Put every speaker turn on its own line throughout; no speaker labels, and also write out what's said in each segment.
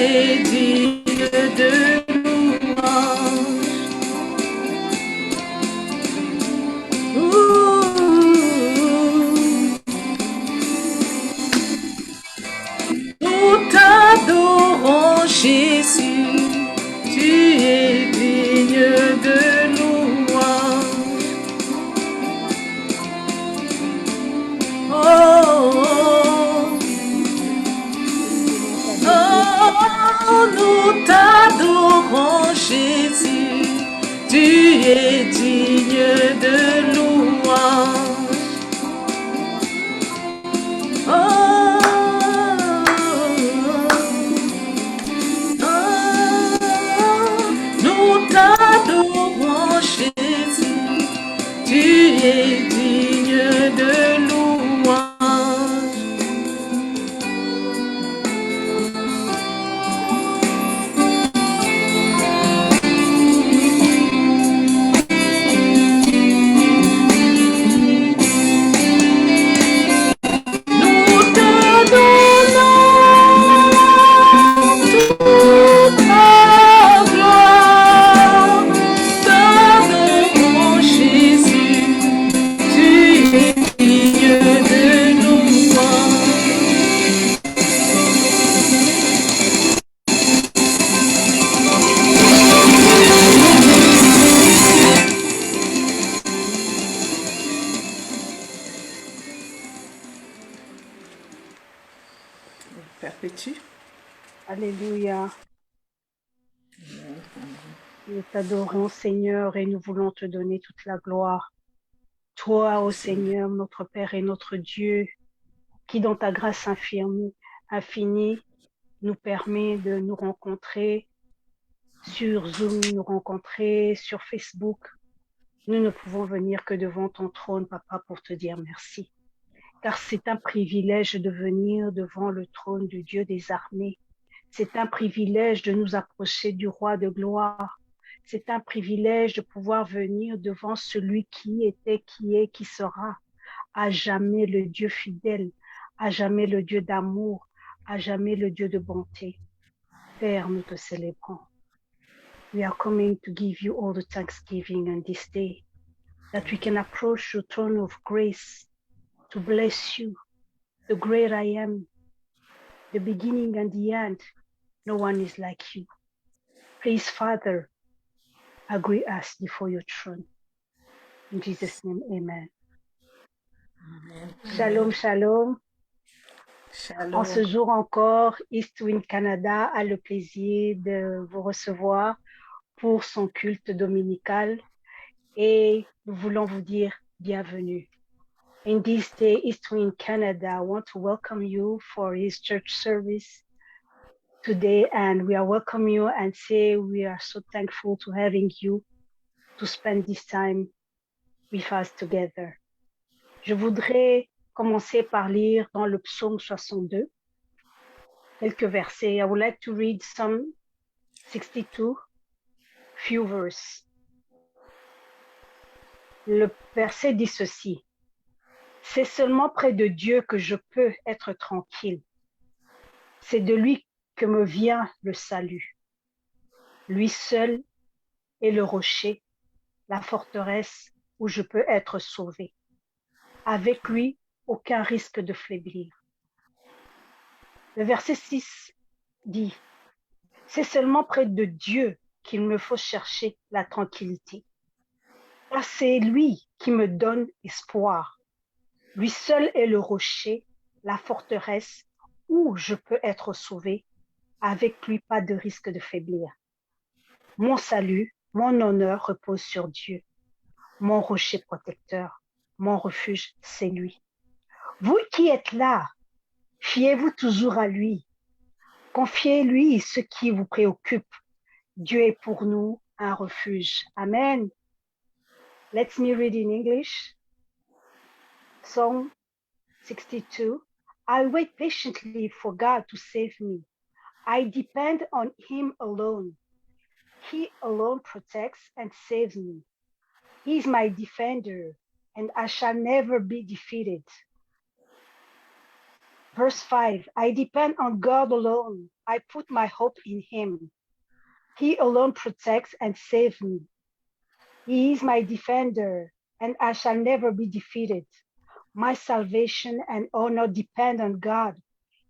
es digne de louange. Nous t'adorons, Jésus, tu es digne de louange. Nous t'adorons, Jésus, tu es digne de louange. Nous t'adorons, Jésus, tu es digne de louange. Perpétue.
Alléluia. Nous t'adorons, Seigneur, et nous voulons te donner toute la gloire. Toi, ô Seigneur, notre Père et notre Dieu, qui dans ta grâce infinie nous permet de nous rencontrer sur Zoom, nous rencontrer sur Facebook. Nous ne pouvons venir que devant ton trône, Papa, pour te dire merci. Car c'est un privilège de venir devant le trône du Dieu des armées. C'est un privilège de nous approcher du roi de gloire. C'est un privilège de pouvoir venir devant celui qui était, qui est, qui sera, à jamais le Dieu fidèle, à jamais le Dieu d'amour, à jamais le Dieu de bonté. Père, nous te célébrons. We are coming to give you all the thanksgiving on this day, that we can approach your throne of grace to bless you, the great I am, the beginning and the end. No one is like you. Please, Father, agree us before your throne. In Jesus' name, amen.
Amen.
Shalom, shalom.
Shalom.
En ce jour encore, East Wind Canada a le plaisir de vous recevoir pour son culte dominical et nous voulons vous dire bienvenue. In this day, East Wind Canada, I want to welcome you for his church service today, and we are welcoming you and say we are so thankful to having you to spend this time with us together. Je voudrais commencer par lire dans le psaume 62 quelques versets. I would like to read Psalm 62, few verses. Le verset dit ceci: c'est seulement près de Dieu que je peux être tranquille. C'est de lui que me vient le salut. Lui seul est le rocher, la forteresse où je peux être sauvé. Avec lui, aucun risque de faiblir. Le verset 6 dit: c'est seulement près de Dieu qu'il me faut chercher la tranquillité. Car c'est lui qui me donne espoir. Lui seul est le rocher, la forteresse où je peux être sauvé. Avec lui, pas de risque de faiblir. Mon salut, mon honneur repose sur Dieu. Mon rocher protecteur, mon refuge, c'est lui. Vous qui êtes là, fiez-vous toujours à lui. Confiez-lui ce qui vous préoccupe. Dieu est pour nous un refuge. Amen. Let me read in English. Psalm 62. I wait patiently for God to save me. I depend on him alone. He alone protects and saves me. He is my defender, and I shall never be defeated. Verse 5, I depend on God alone. I put my hope in him. He alone protects and saves me. He is my defender, and I shall never be defeated. My salvation and honor depend on God.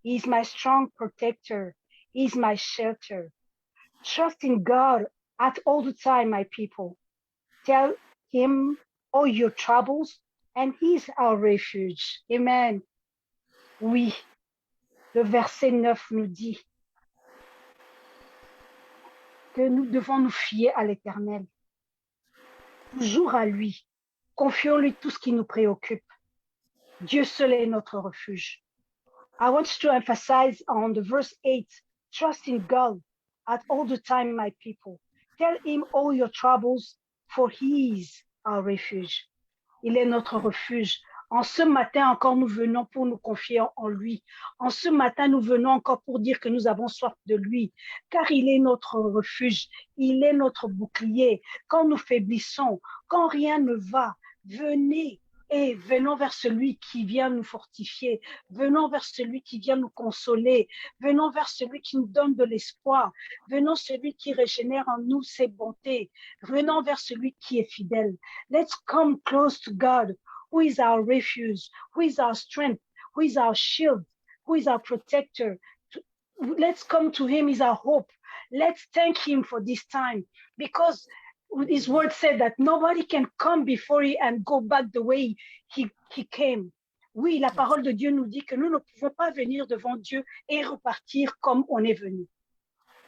He is my strong protector. He is my shelter. Trust in God at all the time, my people. Tell him all your troubles, and he's our refuge. Amen. Oui, le verset 9 nous dit que nous devons nous fier à l'Éternel, toujours à lui. Confions-lui tout ce qui nous préoccupe. Dieu seul est notre refuge. I want to emphasize on the verse 8, trust in God at all the time, my people. Tell him all your troubles, for he is our refuge. Il est notre refuge. En ce matin encore, nous venons pour nous confier en lui. En ce matin, nous venons encore pour dire que nous avons soif de lui, car il est notre refuge. Il est notre bouclier. Quand nous faiblissons, quand rien ne va, venez et venons vers celui qui vient nous fortifier. Venons vers celui qui vient nous consoler. Venons vers celui qui nous donne de l'espoir. Venons celui qui régénère en nous ses bontés. Venons vers celui qui est fidèle. Let's come close to God, who is our refuge, who is our strength, who is our shield, who is our protector. Let's come to him, is our hope. Let's thank him for this time, because his word said that nobody can come before him and go back the way he came. Oui, la parole de Dieu nous dit que nous ne pouvons pas venir devant Dieu et repartir comme on est venu.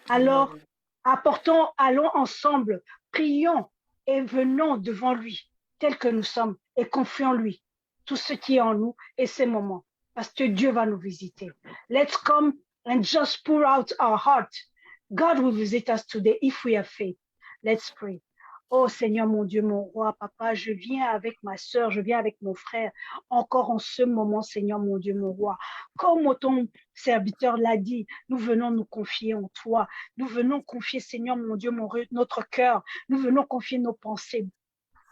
Alors, allons ensemble, prions et venons devant lui, tel que nous sommes, et confions lui tout ce qui est en nous et ces moments, parce que Dieu va nous visiter. Let's come and just pour out our heart. God will visit us today if we have faith. Let's pray. Oh Seigneur, mon Dieu, mon roi, papa, je viens avec ma sœur, je viens avec mon frère, encore en ce moment, Seigneur, mon Dieu, mon roi. Comme ton serviteur l'a dit, nous venons nous confier en toi. Nous venons confier, Seigneur, mon Dieu, notre cœur. Nous venons confier nos pensées.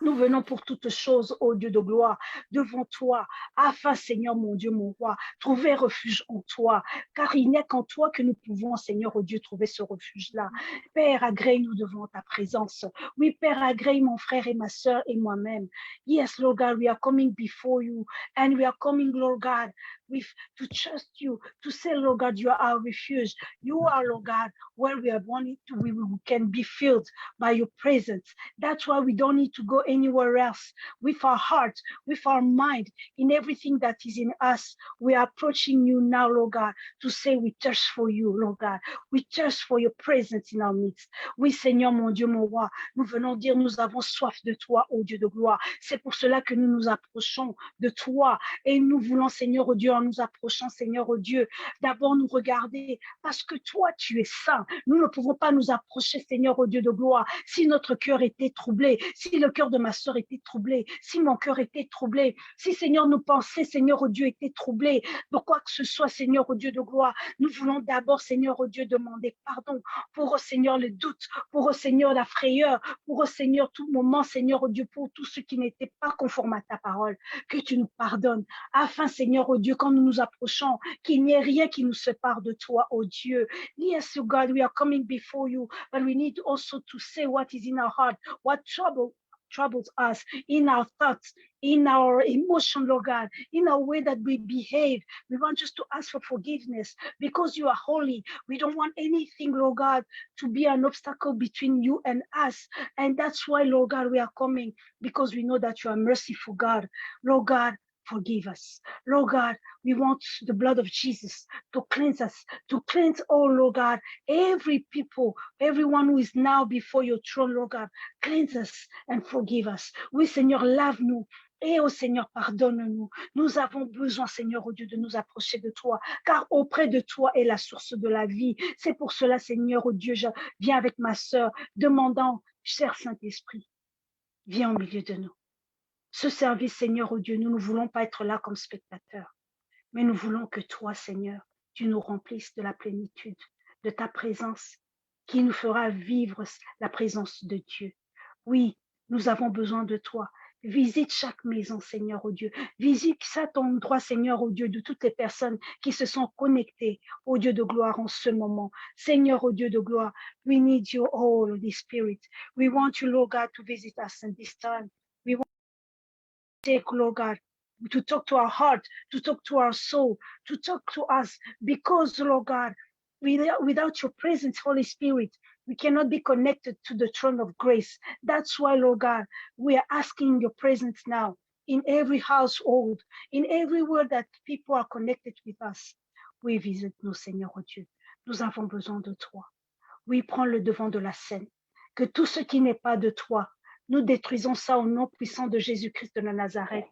Nous venons pour toutes choses, ô Dieu de gloire, devant toi, afin, Seigneur, mon Dieu, mon roi, trouver refuge en toi, car il n'est qu'en toi que nous pouvons, Seigneur, ô Dieu, trouver ce refuge-là. Père, agrée-nous devant ta présence. Oui, Père, agrée mon frère et ma sœur et moi-même. Yes, Lord God, we are coming before you, and we are coming, Lord God, with to trust you, to say, Lord God, you are our refuge. You are, Lord God, where we are wanting to, we can be filled by your presence. That's why we don't need to go anywhere else. With our heart, with our mind, in everything that is in us, we are approaching you now, Lord God, to say we thirst for you, Lord God. We thirst for your presence in our midst. Oui, Seigneur, mon Dieu, mon roi, nous venons dire, nous avons soif de toi, ô Dieu de gloire. C'est pour cela que nous nous approchons de toi et nous voulons, Seigneur, ô Dieu, en nous approchant, Seigneur, ô Dieu, d'abord nous regarder parce que toi, tu es saint. Nous ne pouvons pas nous approcher, Seigneur, ô Dieu de gloire, si notre cœur était troublé, si le cœur de ma sœur était troublé, si mon cœur était troublé, si, Seigneur, nos pensées, Seigneur, ô Dieu, étaient troublées, de quoi que ce soit, Seigneur, ô Dieu de gloire, nous voulons d'abord, Seigneur, ô Dieu, demander pardon pour, Seigneur, le doute, pour, Seigneur, la frayeur, pour, Seigneur, tout moment, Seigneur, ô Dieu, pour tout ce qui n'était pas conforme à ta parole, que tu nous pardonnes, afin, Seigneur, ô Dieu, quand nous nous approchons, qu'il n'y ait rien qui nous sépare de toi, ô Dieu. Yes, God, we are coming before you, but we need also to say what is in our heart, what troubles us in our thoughts, in our emotion, Lord God, in our way that we behave. We want just to ask for forgiveness because you are holy. We don't want anything, Lord God, to be an obstacle between you and us. And that's why, Lord God, we are coming because we know that you are merciful, God. Lord God, forgive us. Lord God, we want the blood of Jesus to cleanse us, to cleanse all, Lord God, every people, everyone who is now before your throne, Lord God, cleanse us and forgive us. Oui, Seigneur, lave-nous. Et oh Seigneur, pardonne-nous. Nous avons besoin, Seigneur, oh Dieu, de nous approcher de toi, car auprès de toi est la source de la vie. C'est pour cela, Seigneur, oh Dieu, je viens avec ma sœur, demandant, cher Saint-Esprit, viens au milieu de nous. Ce service, Seigneur, oh Dieu, nous ne voulons pas être là comme spectateurs, mais nous voulons que toi, Seigneur, tu nous remplisses de la plénitude, de ta présence, qui nous fera vivre la présence de Dieu. Oui, nous avons besoin de toi. Visite chaque maison, Seigneur, oh Dieu. Visite cet endroit, Seigneur, oh Dieu, de toutes les personnes qui se sont connectées, oh Dieu de gloire, en ce moment. Seigneur, oh Dieu de gloire, we need you, oh Holy Spirit. We want you, Lord God, to visit us in this time. We want to take, Lord God, to talk to our heart, to talk to our soul, to talk to us, because, Lord God, without your presence, Holy Spirit, we cannot be connected to the throne of grace. That's why, Lord God, we are asking your presence now in every household, in everywhere that people are connected with us. Oui, visite-nous, Seigneur oh Dieu. Nous avons besoin de toi. Oui, prends le devant de la scène. Que tout ce qui n'est pas de toi, nous détruisons ça au nom puissant de Jésus-Christ de Nazareth.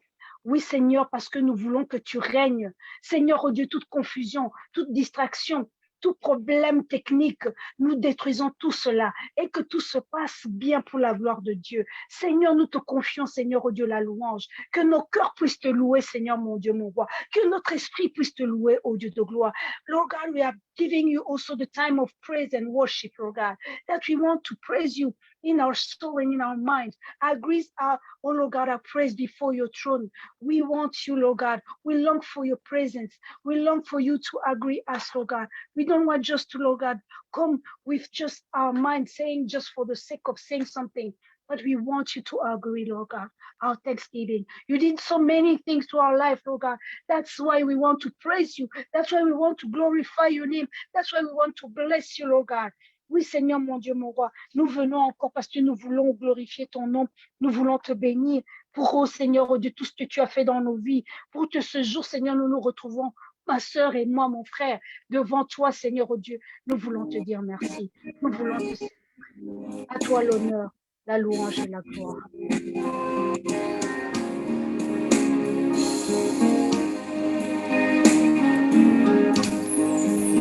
Oui, Seigneur, parce que nous voulons que tu règnes. Seigneur, oh Dieu, toute confusion, toute distraction, tout problème technique, nous détruisons tout cela et que tout se passe bien pour la gloire de Dieu. Seigneur, nous te confions, Seigneur, oh Dieu, la louange. Que nos cœurs puissent te louer, Seigneur, mon Dieu, mon roi. Que notre esprit puisse te louer, oh Dieu de gloire. Lord God, we are giving you also the time of praise and worship, Lord God, that we want to praise you in our soul and in our mind. Agree our, oh Lord God, our praise before your throne. We want you, Lord God. We long for your presence. We long for you to agree us, Lord God. We don't want just to, Lord God, come with just our mind saying just for the sake of saying something. But we want you to agree, Lord God, our thanksgiving. You did so many things to our life, Lord God. That's why we want to praise you. That's why we want to glorify your name. That's why we want to bless you, Lord God. Oui, Seigneur, mon Dieu, mon roi, nous venons encore parce que nous voulons glorifier ton nom. Nous voulons te bénir pour, oh Seigneur, oh Dieu, tout ce que tu as fait dans nos vies. Pour que ce jour, Seigneur, nous nous retrouvons, ma sœur et moi, mon frère, devant toi, Seigneur, oh Dieu. Nous voulons te dire merci. Nous voulons te célébrer. À toi l'honneur, la louange et la gloire.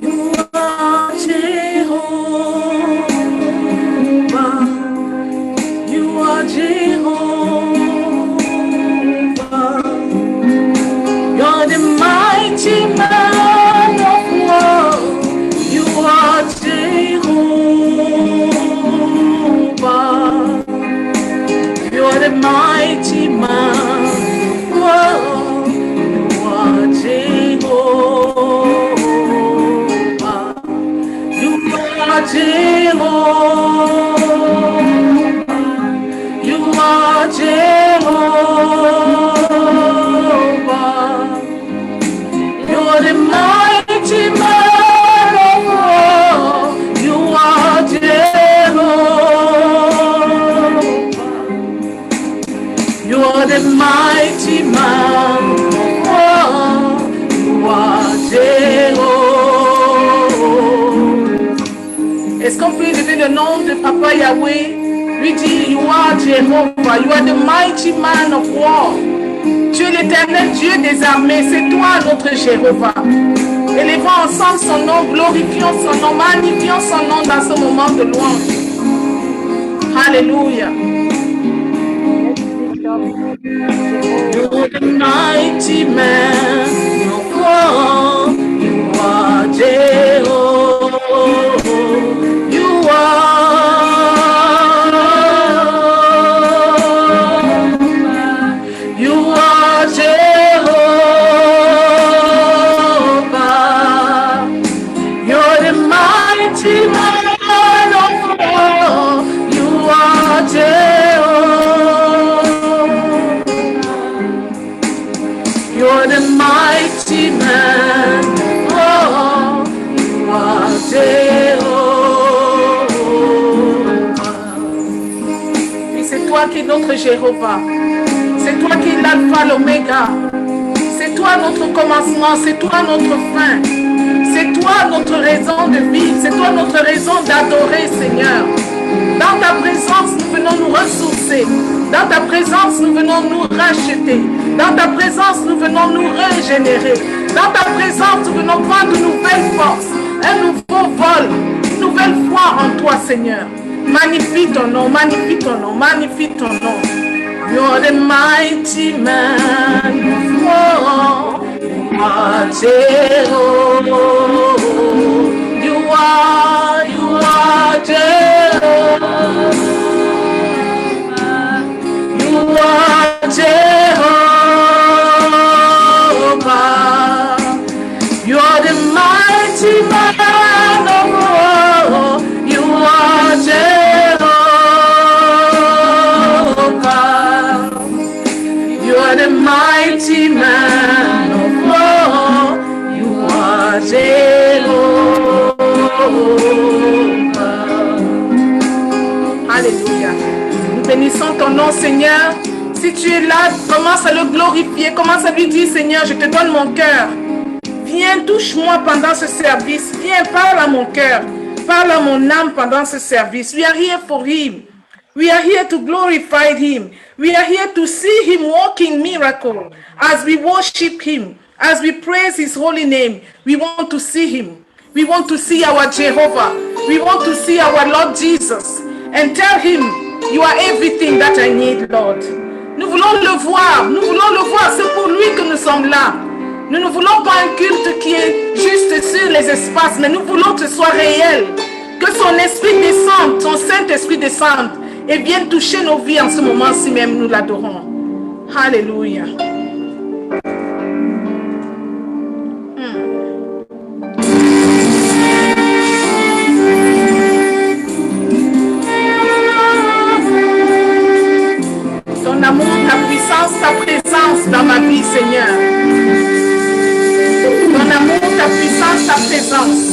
You are Jehovah. You are Jehovah. You're the mighty man of war. You are Jehovah. You're the mighty man. Whoa. You are Jehovah. You are Jehovah. You are Jehovah. You're the mighty man of war. You are Jehovah. You are the mighty man of war. You are Jehovah. Est-ce qu'on peut élever le nom de Papa Yahweh? Lui dit, you are Jehovah. You are the mighty man of war. Tu es l'éternel Dieu des armées. C'est toi notre Jéhovah. Élevons ensemble son nom, glorifions son nom, magnifions son nom dans ce moment de louange. Alléluia. You're the mighty man of war. You are Jehovah. You are Jehovah. You're the mighty man of war. You are Jehovah. You're the mighty man. Oh, you are Jehovah. Et c'est toi qui es notre Jéhovah. C'est toi qui es l'alpha, l'oméga. C'est toi notre commencement. C'est toi notre fin. C'est toi notre raison de vivre. C'est toi notre raison d'adorer, Seigneur. Dans ta présence, nous venons nous ressourcer. Dans ta présence, nous venons nous racheter. Dans ta présence, nous venons nous régénérer. Dans ta présence, nous venons prendre de nouvelles forces, un nouveau vol, une nouvelle foi en toi, Seigneur. Magnifie ton nom, magnifie ton nom, magnifie ton nom. You're the mighty man of war. You are Jehovah. You are Jehovah. You are Alléluia. Nous bénissons ton nom, Seigneur. Si tu es là, commence à le glorifier. Commence à lui dire, Seigneur, je te donne mon cœur. Viens, touche-moi pendant ce service. Viens, parle à mon cœur. Parle à mon âme pendant ce service. We are here for him. We are here to glorify him. We are here to see him working miracle. As we worship him, as we praise his holy name, we want to see him. We want to see our Jehovah. We want to see our Lord Jesus. And tell him, you are everything that I need, Lord. Nous voulons le voir. Nous voulons le voir. C'est pour lui que nous sommes là. Nous ne voulons pas un culte qui est juste sur les espaces, mais nous voulons que ce soit réel. Que son esprit descende, son Saint-Esprit descende et vienne toucher nos vies en ce moment-ci même, nous l'adorons. Alléluia. Ton amour, ta puissance, ta présence dans ma vie, Seigneur. Ton amour, ta puissance, ta présence.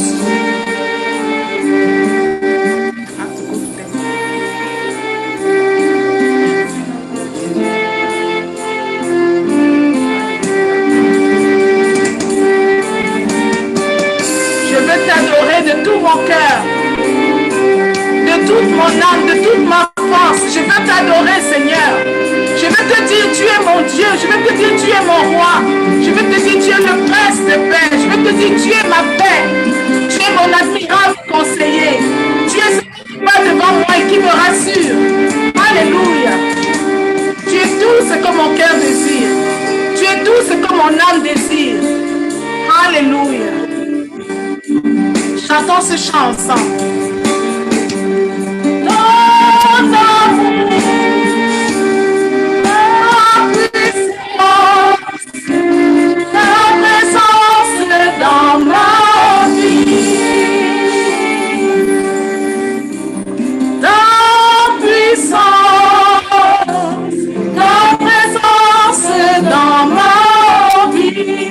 De tout mon cœur, de toute mon âme, de toute ma force, je veux t'adorer, Seigneur. Je veux te dire, tu es mon Dieu. Je veux te dire, tu es mon roi. Je veux te dire, tu es le prince de paix. Je veux te dire, tu es ma paix. Tu es mon admirable conseiller. Tu es celui qui va devant moi et qui me rassure. Alléluia. Tu es tout ce que mon cœur désire. Tu es tout ce que mon âme désire. Alléluia. Chantons ce chant ensemble. Ton amour, ta puissance, ta présence dans ma vie. Ta puissance, ta présence dans ma vie.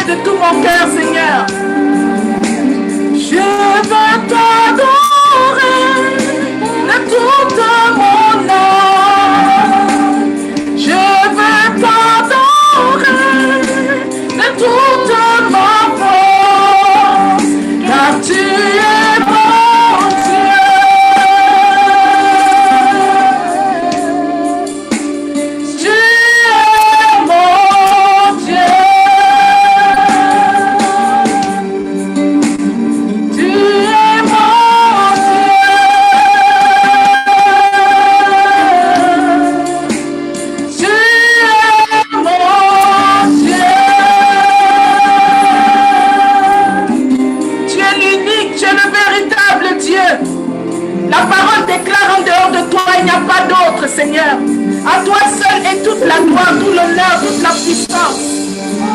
De tout mon cœur, Seigneur. Je veux t'adorer de toute mon âme. Je veux t'adorer de toute ma force, car tu es mon Dieu. Tu es mon Dieu. La parole déclare en dehors de toi, il n'y a pas d'autre, Seigneur. À toi seul est toute la gloire, tout l'honneur, toute la puissance.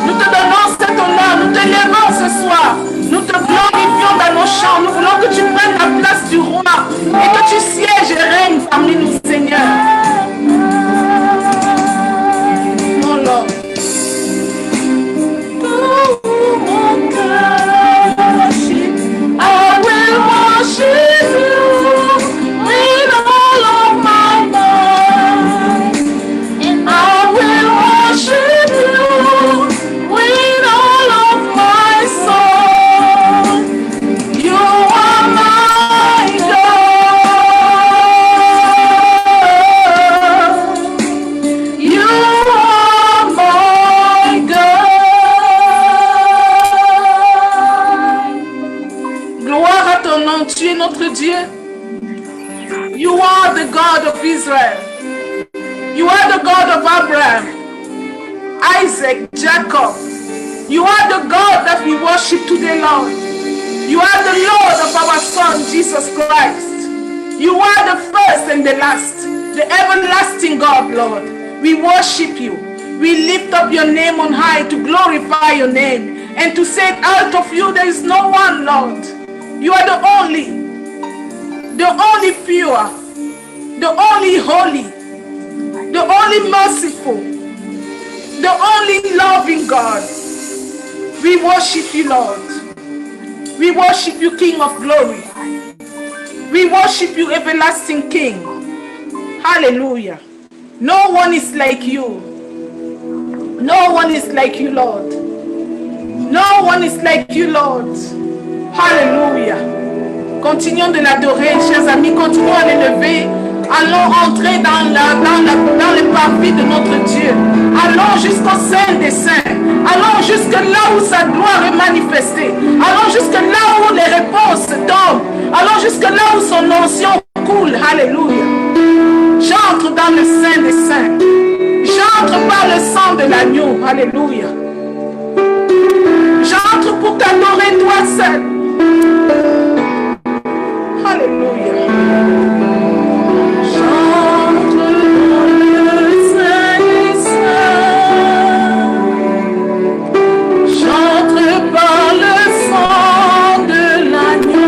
Nous te donnons cet honneur, nous te lèvons ce soir. Nous te glorifions dans nos chants. Nous voulons que tu prennes la place du roi et que tu sièges et règnes parmi nous, Seigneur. Mon Lord. Oh, mon cœur, I will worship you with all of my mind, and I will worship you with all of my soul. You are my God. You are my God. Gloire à ton nom, tu es notre Dieu. You are the God of Israel. You are the God of Abraham, Isaac, Jacob. You are the God that we worship today, Lord. You are the Lord of our Son, Jesus Christ. You are the first and the last, the everlasting God, Lord. We worship you. We lift up your name on high to glorify your name and to say out of you there is no one, Lord. You are the only pure, the only holy, the only merciful, the only loving God. We worship you, Lord. We worship you, King of glory. We worship you, everlasting King. Hallelujah. No one is like you. No one is like you, Lord. No one is like you, Lord. Hallelujah. Continuons de l'adorer, chers amis. Continuons à l'élever. Allons entrer dans le parvis de notre Dieu. Allons jusqu'au sein des saints. Allons jusque là où sa gloire est manifestée. Allons jusque là où les réponses tombent. Allons jusque là où son onction coule. Alléluia. J'entre dans le sein des saints. J'entre par le sang de l'agneau. Alléluia. J'entre pour t'adorer toi seul. Alléluia. J'entre dans le sein des saints. J'entre par le sang de l'agneau.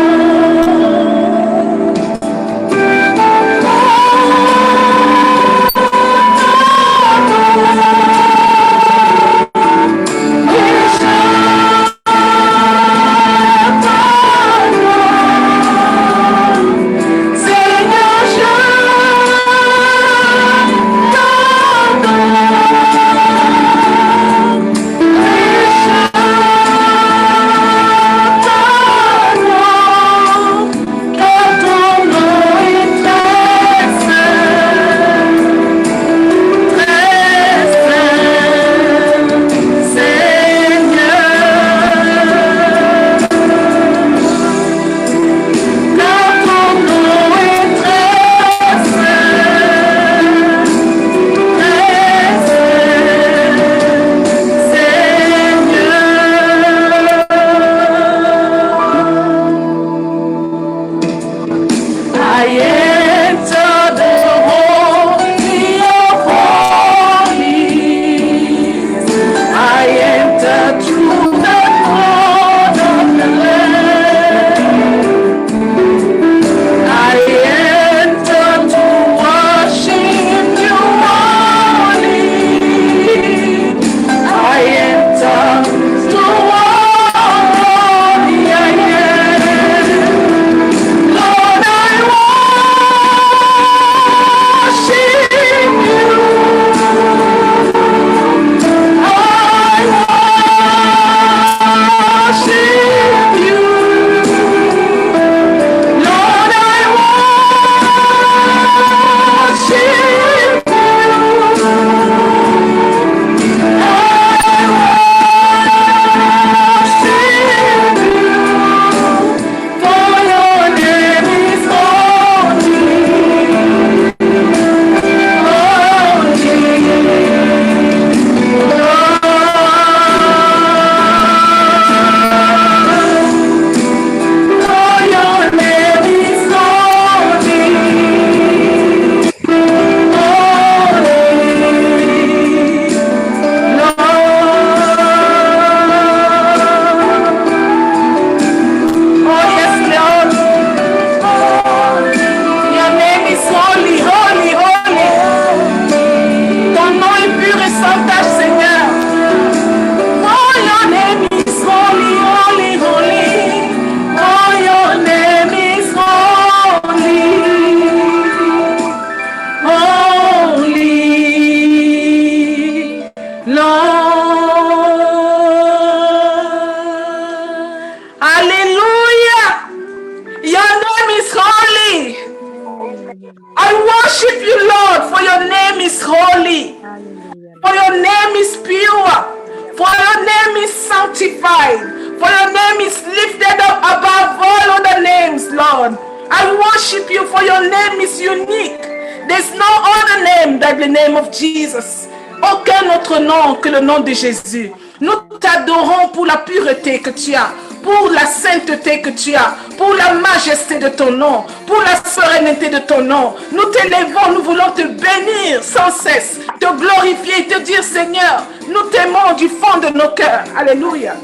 Que le nom de Jésus. Nous t'adorons pour la pureté que tu as, pour la sainteté que tu as, pour la majesté de ton nom, pour la sérénité de ton nom. Nous t'élèvons, nous voulons te bénir sans cesse, te glorifier et te dire Seigneur, nous t'aimons du fond de nos cœurs. Alléluia.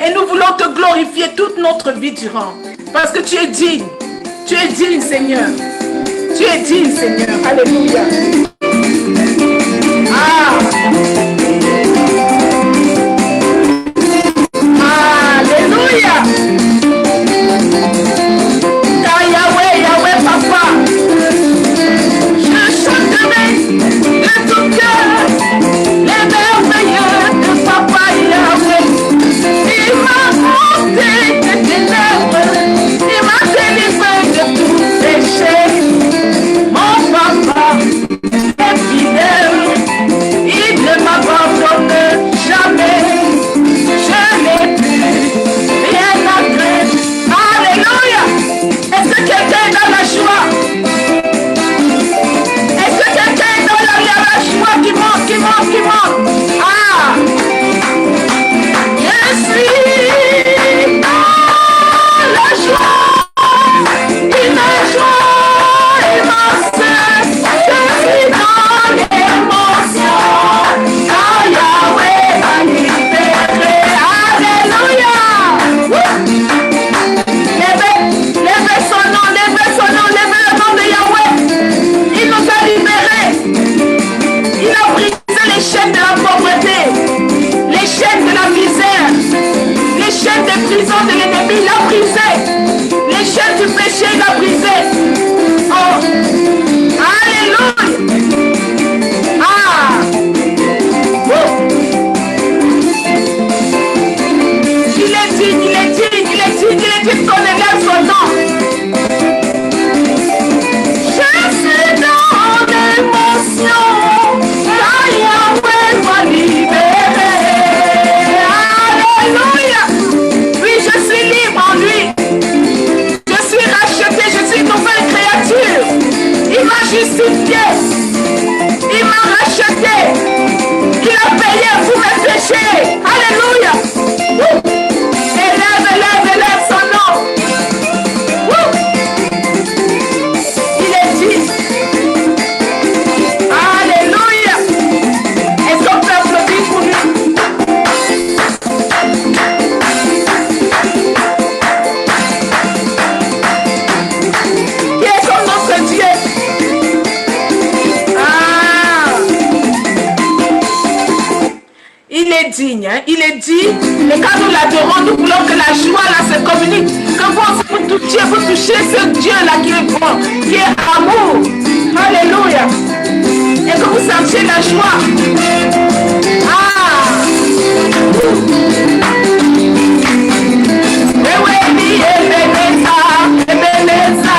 Et nous voulons te glorifier toute notre vie durant. Parce que tu es digne. Tu es digne, Seigneur. Tu es digne, Seigneur. Alléluia. Ah. Alléluia. Ah, Yahweh, Yahweh, Papa. Je chanterai de tout cœur les merveilleux de Papa Yahweh. Il m'a porté de ténèbres, il m'a délivré de tout péché. Mon Papa est fidèle, il ne m'abandonne jamais. Je n'ai plus rien à craindre. Alléluia. Est-ce que quelqu'un est dans la joie? Est-ce que quelqu'un est dans la joie qui monte, qui monte, qui monte? Ah! Je suis dans la joie, une joie immense. Je suis dans l'émotion, car Yahweh m'a libéré. Alléluia! Levez son nom, levez son nom, levez le nom de Yahweh. Il nous a libérés. Il a brisé les chaînes de la pauvreté, les chaînes de la misère, les chaînes de prison de l'ennemi. Il a brisé les chaînes du péché. Il a brisé. Oh, alléluia. Ah, il est digne, il est digne, il est digne, il est digne qu'on élève son nom. Je suis dans l'émotion, car Yahweh m'a libéré. Alléluia. Oui, je suis libre en lui. Je suis racheté, je suis une nouvelle créature. Il m'a justifié. Il m'a racheté. Il a payé pour mes péchés. Alléluia. Élève, élève, élève son nom. Il est dit. Alléluia. Est-ce qu'on peut applaudir pour lui? Qui est comme notre Dieu? Ah. Il est digne, hein? Il est dit, et quand nous l'adorons, nous voulons que la joie là se communique, que vous touchez ce Dieu-là qui est bon, qui est amour. Alléluia. Et que vous sentiez la joie. Ah. Eweni, Ebeneza, Ebeneza,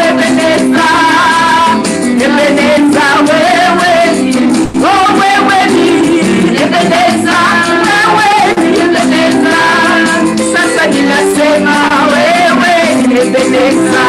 Ebeneza, Ebeneza, Eweni, oh Eweni, Ebeneza, Eweni, Ebeneza, sasa ninasema Eweni, Ebeneza.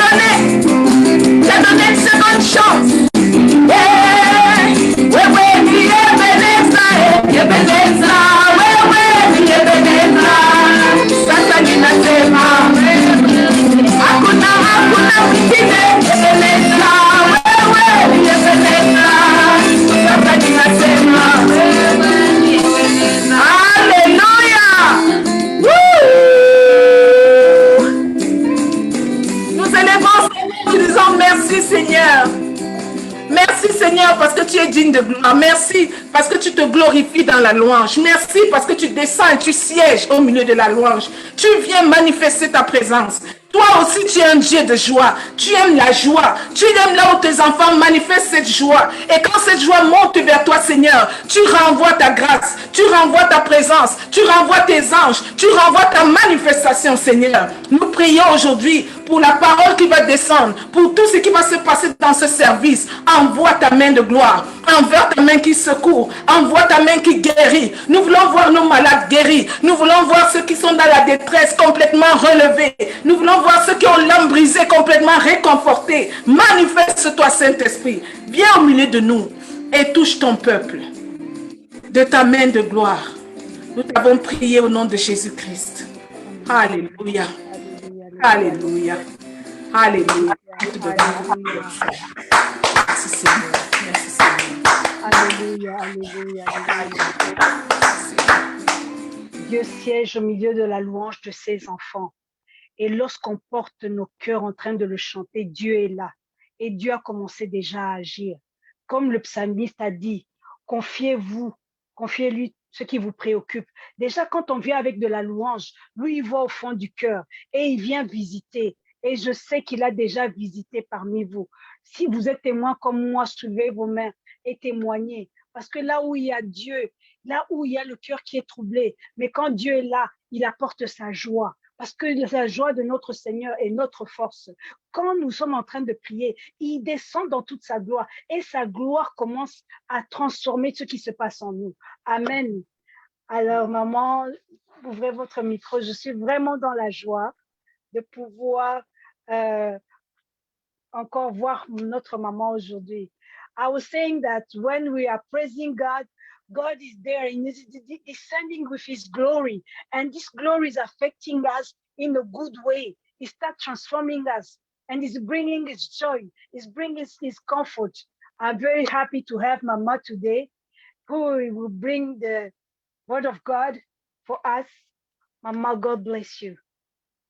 Tu as donné une seconde chance. Wewe ni Ebeneza, Ebeneza, wewe ni Ebeneza. Sasa ninasema hakuna mwingine Ebeneza, wewe ni Ebeneza. Sasa ninasema Alléluia. Nous élevons en disant merci Seigneur. Merci Seigneur parce que tu es digne de gloire. Merci parce que tu te glorifies dans la louange. Merci parce que tu descends et tu sièges au milieu de la louange. Tu viens manifester ta présence. Toi aussi tu es un Dieu de joie. Tu aimes la joie. Tu aimes là où tes enfants manifestent cette joie. Et quand cette joie monte vers toi Seigneur, tu renvoies ta grâce. Tu renvoies ta présence. Tu renvoies tes anges. Tu renvoies ta manifestation Seigneur. Nous prions aujourd'hui pour la parole qui va descendre, pour tout ce qui va se passer dans ce service. Envoie ta main de gloire, envoie ta main qui secourt, envoie ta main qui guérit. Nous voulons voir nos malades guéris. Nous voulons voir ceux qui sont dans la détresse complètement relevés. Nous voulons voir ceux qui ont l'âme brisée complètement réconfortés. Manifeste-toi Saint-Esprit. Viens au milieu de nous et touche ton peuple de ta main de gloire. Nous t'avons prié au nom de Jésus-Christ. Alléluia. Alléluia. Alléluia. Merci Seigneur. Merci Seigneur.
Alléluia, alléluia, alléluia. Dieu siège au milieu de la louange de ses enfants. Et lorsqu'on porte nos cœurs en train de le chanter, Dieu est là. Et Dieu a commencé déjà à agir. Comme le psalmiste a dit, confiez-vous, confiez-lui ce qui vous préoccupe. Déjà, quand on vient avec de la louange, lui, il voit au fond du cœur et il vient visiter. Et je sais qu'il a déjà visité parmi vous. Si vous êtes témoin comme moi, soulevez vos mains et témoignez. Parce que là où il y a Dieu, là où il y a le cœur qui est troublé, mais quand Dieu est là, il apporte sa joie. Parce que la joie de notre Seigneur est notre force. Quand nous sommes en train de prier, il descend dans toute sa gloire et sa gloire commence à transformer ce qui se passe en nous. Amen. Alors, maman, ouvrez votre micro. Je suis vraiment dans la joie de pouvoir encore voir notre maman aujourd'hui. I was saying that when we are praising God, God is there and is sending with his glory. And this glory is affecting us in a good way. He starts transforming us and is bringing his joy. He's bringing his comfort. I'm very happy to have Mama today who will bring the word of God for us. Mama, God bless you.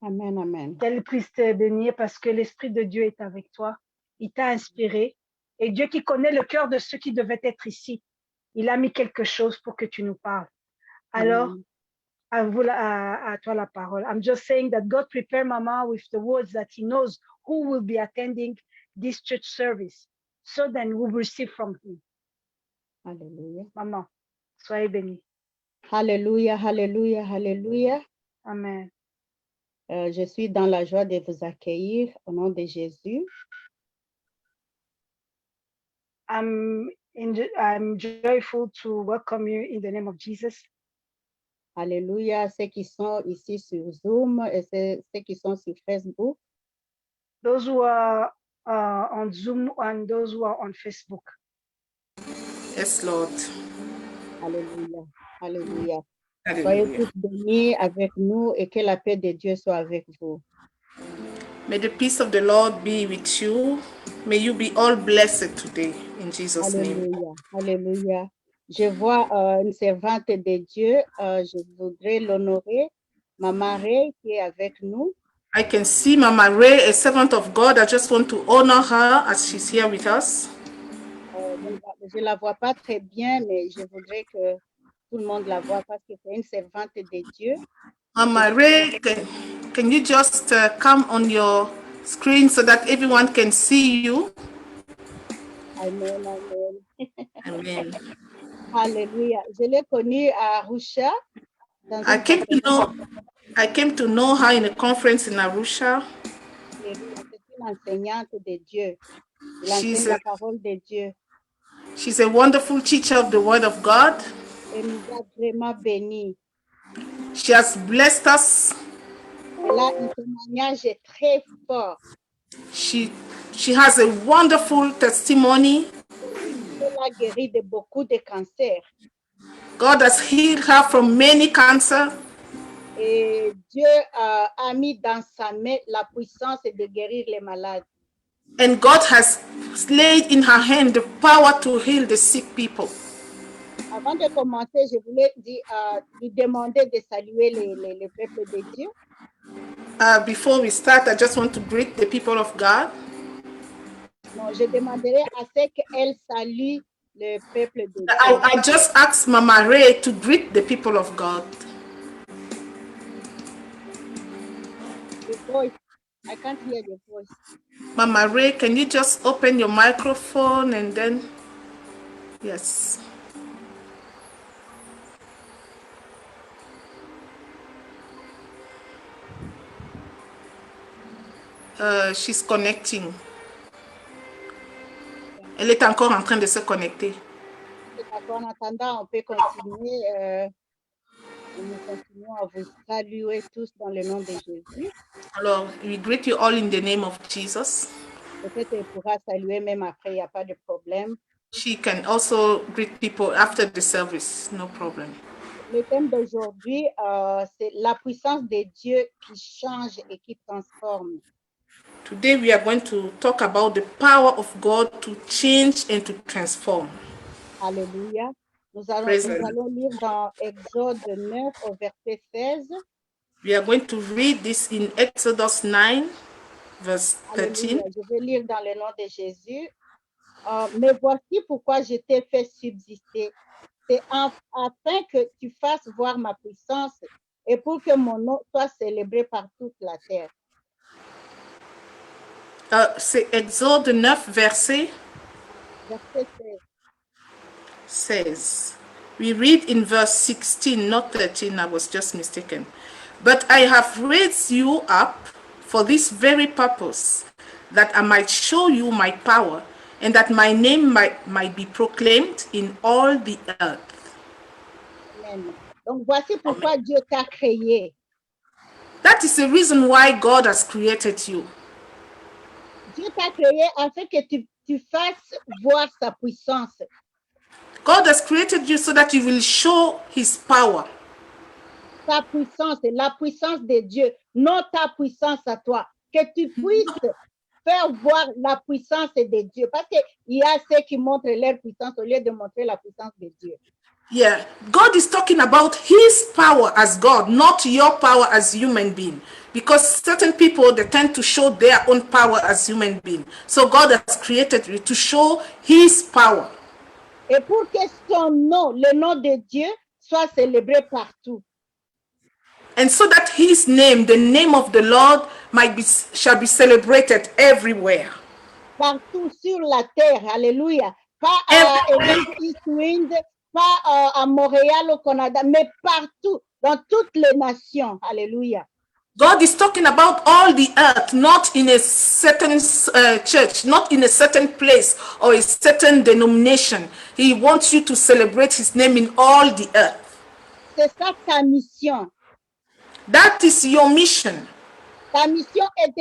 Amen, amen.
Qu'elle puisse te bénir parce que l'Esprit de Dieu est avec toi. Il t'a inspiré. Et Dieu qui connaît le cœur de ceux qui devaient être ici, il a mis quelque chose pour que tu nous parles. Alors, à toi la parole. I'm just saying that God prepare Mama with the words that he knows who will be attending this church service. So then we will receive from him.
Alléluia.
Maman, soyez bénie.
Alléluia, alléluia, alléluia.
Amen.
Je suis dans la joie de vous accueillir au nom de Jésus.
I'm joyful to welcome you in the name of Jesus.
Alléluia, ceux qui sont ici sur Zoom et ceux qui sont sur Facebook.
Those who are on Zoom and those who are on Facebook.
Yes, Lord.
Alléluia, alléluia.
Alléluia.
Soyez tous bénis avec nous et que la paix de Dieu soit avec vous.
May the peace of the Lord be with you. May you be all blessed today in Jesus' name.
Alléluia, alléluia. Je vois une servante de Dieu. Je voudrais l'honorer. Maman Ray qui est avec nous.
I can see Mama Ray, a servant of God. I just want to honor her as she's here with us.
Je ne la vois pas très bien, mais je voudrais que tout le monde la voit parce que c'est une servante de Dieu.
Mama Ray, can you just come on your screen so that everyone can see you?
Amen, amen.
Amen.
Alléluia. Je l'ai connue à Arusha.
I came to know her in a conference in Arusha.
C'est une enseignante de Dieu. Elle
She's
enseigne la parole de Dieu.
She's a wonderful teacher of the Word of God.
Elle nous a vraiment bénis.
She has blessed us.
Elle a un témoignage très fort.
she has a wonderful testimony.
Dieu l'a guérie de beaucoup de cancers.
God has healed her from many cancers.
Et Dieu a mis dans sa main la puissance de guérir les malades.
And God has laid in her hand the power to heal the sick people.
Avant de commencer, je voulais lui demander de saluer le peuple de Dieu.
Before we start, I just want to greet the people of God.
Non, je demanderai à ce qu'elle salue le peuple de Dieu.
I just asked Mama Ray to greet the people of God.
The voice. I can't hear the voice.
Mama Ray, can you just open your microphone and then, yes. She's connecting. Elle est encore en train de se connecter.
En attendant, on peut continuer. Nous continuons à vous saluer tous dans le nom de Jésus.
Alors, we greet you all in the name of Jesus.
Peut-être elle pourra saluer même après, il n'y a pas de problème.
She can also greet people after the service, no problem.
Le thème d'aujourd'hui, c'est la puissance de Dieu qui change et qui transforme.
Today we are going to talk about the power of God to change and to transform.
Alléluia. Nous allons lire dans Exode 9 au verset 16.
We are going to read this in Exodus 9, verse 13.
Alléluia. Je vais lire dans le nom de Jésus. Mais voici pourquoi je t'ai fait subsister. C'est afin que tu fasses voir ma puissance et pour que mon nom soit célébré par toute la terre.
C'est Exode 9, verset 16. We read in verse 16, not 13, I was just mistaken. But I have raised you up for this very purpose, that I might show you my power, and that my name might be proclaimed in all the earth.
Amen. Donc voici pourquoi Dieu t'a créé.
That is the reason why God has created you.
Dieu t'a créé afin que tu fasses voir sa puissance.
God has created you so that you will show his power.
Sa puissance, la puissance de Dieu, non ta puissance à toi. Que tu puisses faire voir la puissance de Dieu. Parce qu'il y a ceux qui montrent leur puissance au lieu de montrer la puissance de Dieu.
Yeah, God is talking about his power as God, not your power as human being. Because certain people, they tend to show their own power as human being. So God has created you to show his power.
Et pour que son nom, le nom de Dieu, soit célébré partout.
And so that his name, the name of the Lord, shall be celebrated everywhere.
Partout sur la terre, alléluia. Pas à East Wind, pas à Montréal au Canada, mais partout, dans toutes les nations, alléluia.
God is talking about all the earth, not in a certain church, not in a certain place or a certain denomination. He wants you to celebrate his name in all the earth.
C'est ça ta mission.
That is your mission.
Ta mission est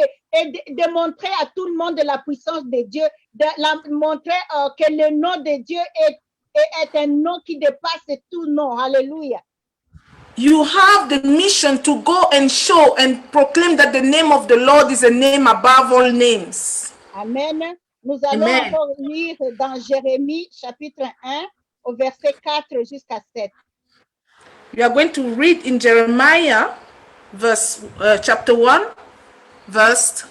de montrer à tout le monde la puissance de Dieu, de montrer que le nom de Dieu est un nom qui dépasse tout nom. Alléluia.
You have the mission to go and show and proclaim that the name of the Lord is a name above all names.
Amen. Nous allons encore lire dans Jérémie chapitre 1 au verset 4 jusqu'à 7.
We are going to read in Jeremiah chapter 1 verse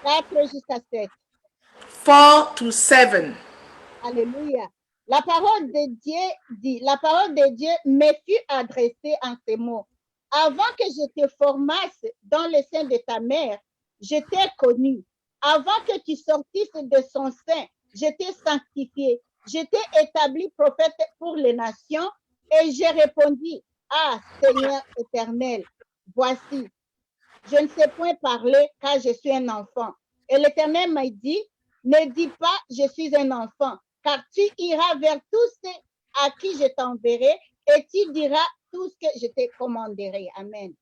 4 jusqu'à 7.
4 to 7.
Alléluia. La parole de Dieu dit, la parole de Dieu me fut adressée en ces mots. Avant que je te formasse dans le sein de ta mère, je t'ai connu. Avant que tu sortisses de son sein, je t'ai sanctifié. Je t'ai établi prophète pour les nations et j'ai répondu, ah Seigneur éternel, voici, je ne sais point parler car je suis un enfant. Et l'Éternel m'a dit, ne dis pas je suis un enfant, car tu iras vers tous ceux à qui je t'enverrai et tu diras tout ce que je te commanderai. Amen.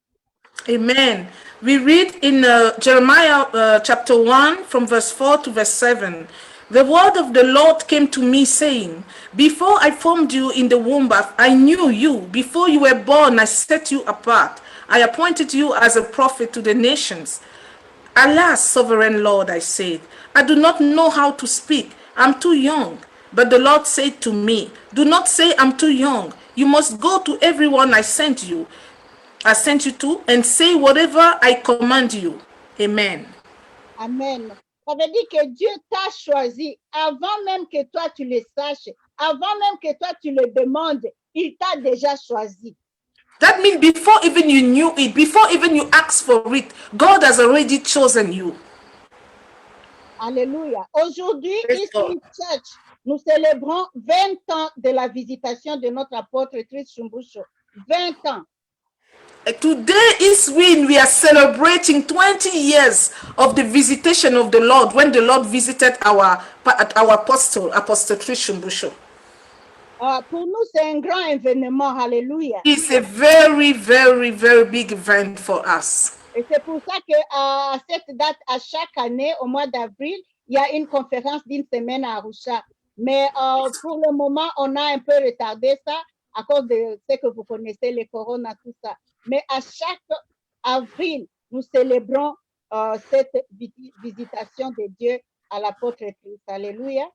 Amen. We read in Jeremiah chapter 1 from verse 4 to verse 7. The word of the Lord came to me saying, before I formed you in the womb, I knew you. Before you were born, I set you apart. I appointed you as a prophet to the nations. Alas, sovereign Lord, I said, I do not know how to speak. I'm too young. But the Lord said to me, do not say I'm too young. You must go to everyone I sent you to, and say whatever I command you. Amen.
Amen. Ça veut dire que Dieu t'a choisi avant même que toi tu le saches, avant même que toi tu le demandes, il t'a déjà choisi.
That means before even you knew it, before even you asked for it, God has already chosen you.
Alléluia. Aujourd'hui,
Praise
ici,
God.
Church, nous célébrons 20 ans de la visitation de notre apôtre Tris Shumbusho. 20 ans.
Today is when we are celebrating 20 years of the visitation of the Lord, when the Lord visited our apostle Tris Shumbusho.
Pour nous, c'est un grand événement. Alléluia.
It's a very, very, very big event for us.
Et c'est pour ça qu'à cette date, à chaque année, au mois d'avril, il y a une conférence d'une semaine à Arusha. Mais pour le moment, on a un peu retardé ça à cause de ce que vous connaissez, les corona, tout ça. Mais à chaque avril, nous célébrons cette visitation de Dieu à l'apôtre Christ. Alléluia.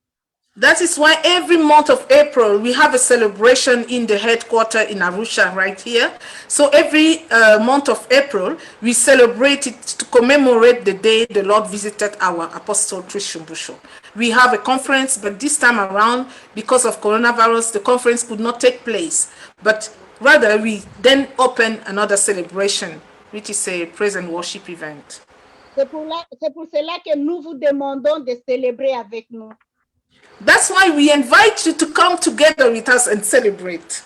That is why every month of April, we have a celebration in the headquarters in Arusha right here. So every month of April, we celebrate it to commemorate the day the Lord visited our Apostle Tris Shumbusho. We have a conference, but this time around, because of coronavirus, the conference could not take place. But rather, we then open another celebration, which is a praise and worship event.
C'est pour cela que nous vous demandons de célébrer avec nous.
That's why we invite you to come together with us and celebrate.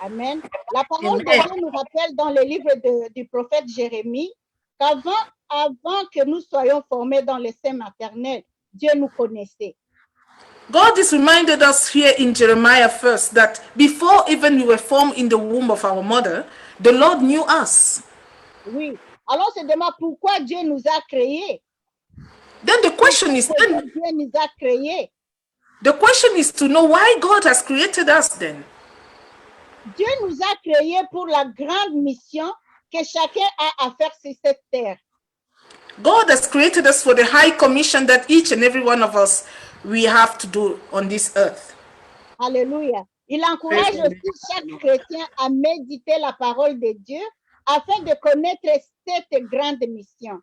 Amen. La parole de Dieu nous rappelle dans le livre du prophète Jérémie qu'avant que nous soyons formés dans le sein maternel, Dieu nous connaissait.
God is reminded us here in Jeremiah first that before even we were formed in the womb of our mother, the Lord knew us.
Oui. Alors on se demande pourquoi Dieu nous a créés.
Then the question is,
Dieu nous a créés.
The question is to know why God has created us then.
Dieu nous a créés pour la grande mission que chacun a à faire sur cette terre.
God has created us for the high commission that each and every one of us we have to do on this earth.
Alléluia. Il encourage aussi chaque chrétien à méditer la parole de Dieu afin de connaître cette grande mission.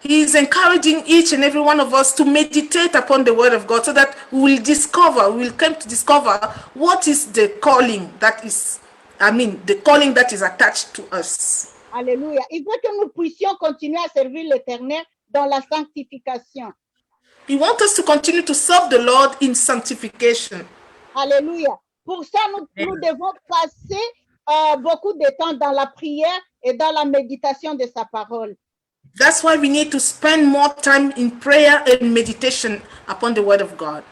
He is encouraging each and every one of us to meditate upon the word of God so that we will come to discover what is the calling that is, the calling that is attached to us.
Alléluia. Il veut que nous puissions continuer à servir l'Éternel dans la sanctification.
He wants us to continue to serve the Lord in sanctification.
Alléluia. Pour ça, nous devons passer beaucoup de temps dans la prière et dans la méditation de sa parole.
That's why we need to spend more time in prayer and meditation upon the word of God.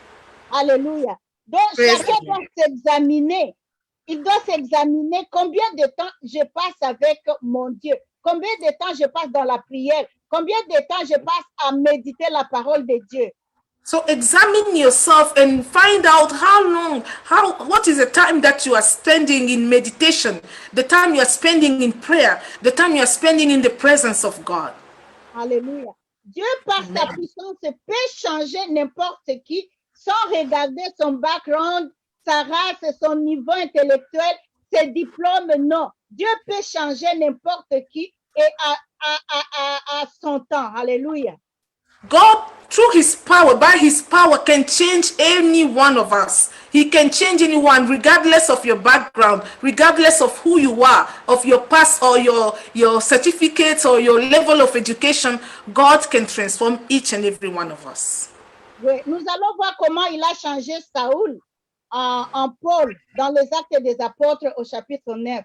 Alléluia. Donc, chacun doit s'examiner. Il doit s'examiner combien de temps je passe avec mon Dieu, combien de temps je passe dans la prière, combien de temps je passe à méditer la parole de Dieu.
So examine yourself and find out what is the time that you are spending in meditation, the time you are spending in prayer, the time you are spending in the presence of God.
Alléluia. Dieu, par sa puissance, peut changer n'importe qui sans regarder son background, sa race, son niveau intellectuel, ses diplômes, non. Dieu peut changer n'importe qui et à son temps. Alléluia.
God, through his power, by his power, can change any one of us. He can change anyone, regardless of your background, regardless of who you are, of your past or your certificates or your level of education. God can transform each and every one of us.
Oui, nous allons voir comment il a changé Saoul en Paul dans les Actes des Apôtres au chapitre 9.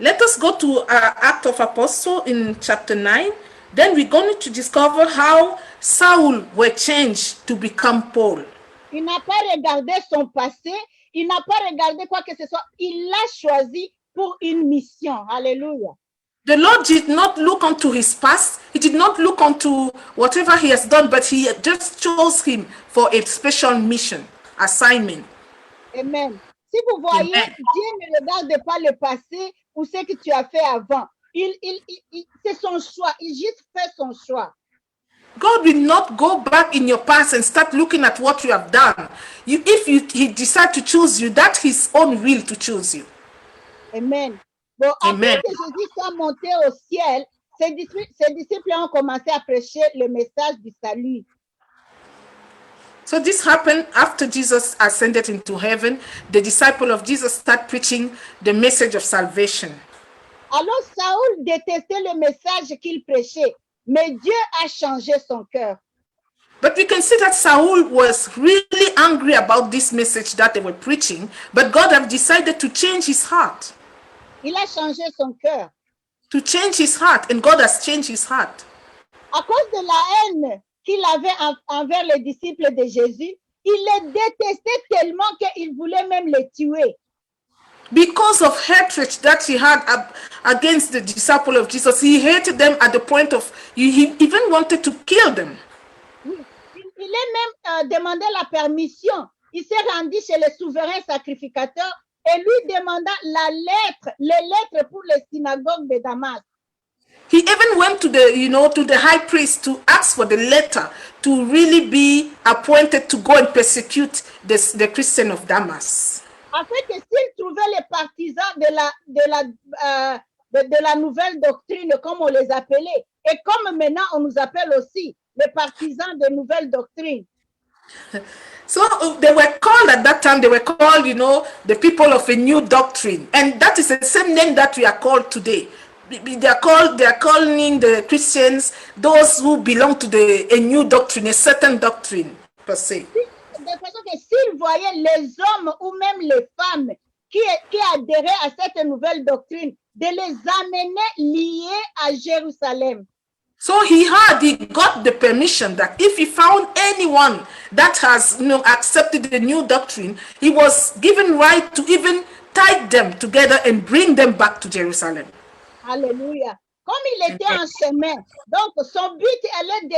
Let us go to Acts of Apostles in chapter 9. Then we're going to discover how Saul was changed to become Paul.
Il n'a pas regardé son passé, il n'a pas regardé quoi que ce soit, il l'a choisi pour une mission. Alléluia.
The Lord did not look unto his past. He did not look unto whatever he has done, but he just chose him for a special mission, assignment.
Amen. Si vous voyez,
Amen.
Dieu ne regarde pas le passé ou ce que tu as fait avant. C'est son choix. Il juste fait son choix.
God will not go back in your past and start looking at what you have done. He decide to choose you, that's his own will to choose you.
Amen. Bon,
Amen.
après que Jésus soit monté au ciel, ses disciples ont commencé à prêcher le message du salut.
So this happened after Jesus ascended into heaven. The disciple of Jesus start preaching the message of salvation.
Alors Saoul détestait le message qu'il prêchait, mais Dieu a changé son cœur.
But we can see that Saul was really angry about this message that they were preaching, but God have decided to change his heart.
Il a changé son cœur.
To change his heart, and God has changed his heart.
À cause de la haine qu'il avait envers les disciples de Jésus, il les détestait tellement qu'il voulait même les tuer.
Because of hatred that he had against the disciple of Jesus, he hated them at the point of, he even wanted to kill them.
Il a même demandé la permission. Il s'est rendu chez le souverain sacrificateur et lui demanda les lettres pour les synagogues de Damas.
He even went to the high priest to ask for the letter to really be appointed to go and persecute the Christian of Damas.
Afin que s'il trouvait les partisans de la nouvelle doctrine, comme on les appelait, et comme maintenant on nous appelle aussi les partisans de nouvelle doctrine.
So they were called at that time, they were called, the people of a new doctrine. And that is the same name that we are called today. They are calling the Christians those who belong to a new doctrine, a certain doctrine, per se.
De façon que s'ils voyaient les hommes ou même les femmes qui adhéraient à cette nouvelle doctrine, de les amener liés à Jérusalem.
So he got the permission that if he found anyone that has accepted the new doctrine, he was given right to even tie them together and bring them back to Jerusalem.
Alléluia. Comme il était en chemin, donc son but allait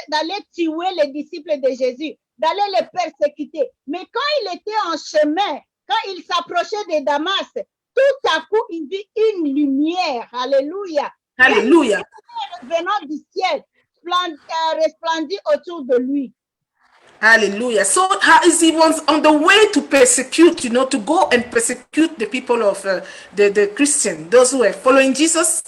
d'aller tuer les disciples de Jésus, d'aller les persécuter. Mais quand il était en chemin, quand il s'approchait de Damas, tout à coup, il vit une lumière. Alléluia.
Alléluia.
Une lumière venant du ciel, resplendit autour de lui.
Hallelujah. So as he was on the way to persecute, to go and persecute the people of the Christian, those who were following Jesus,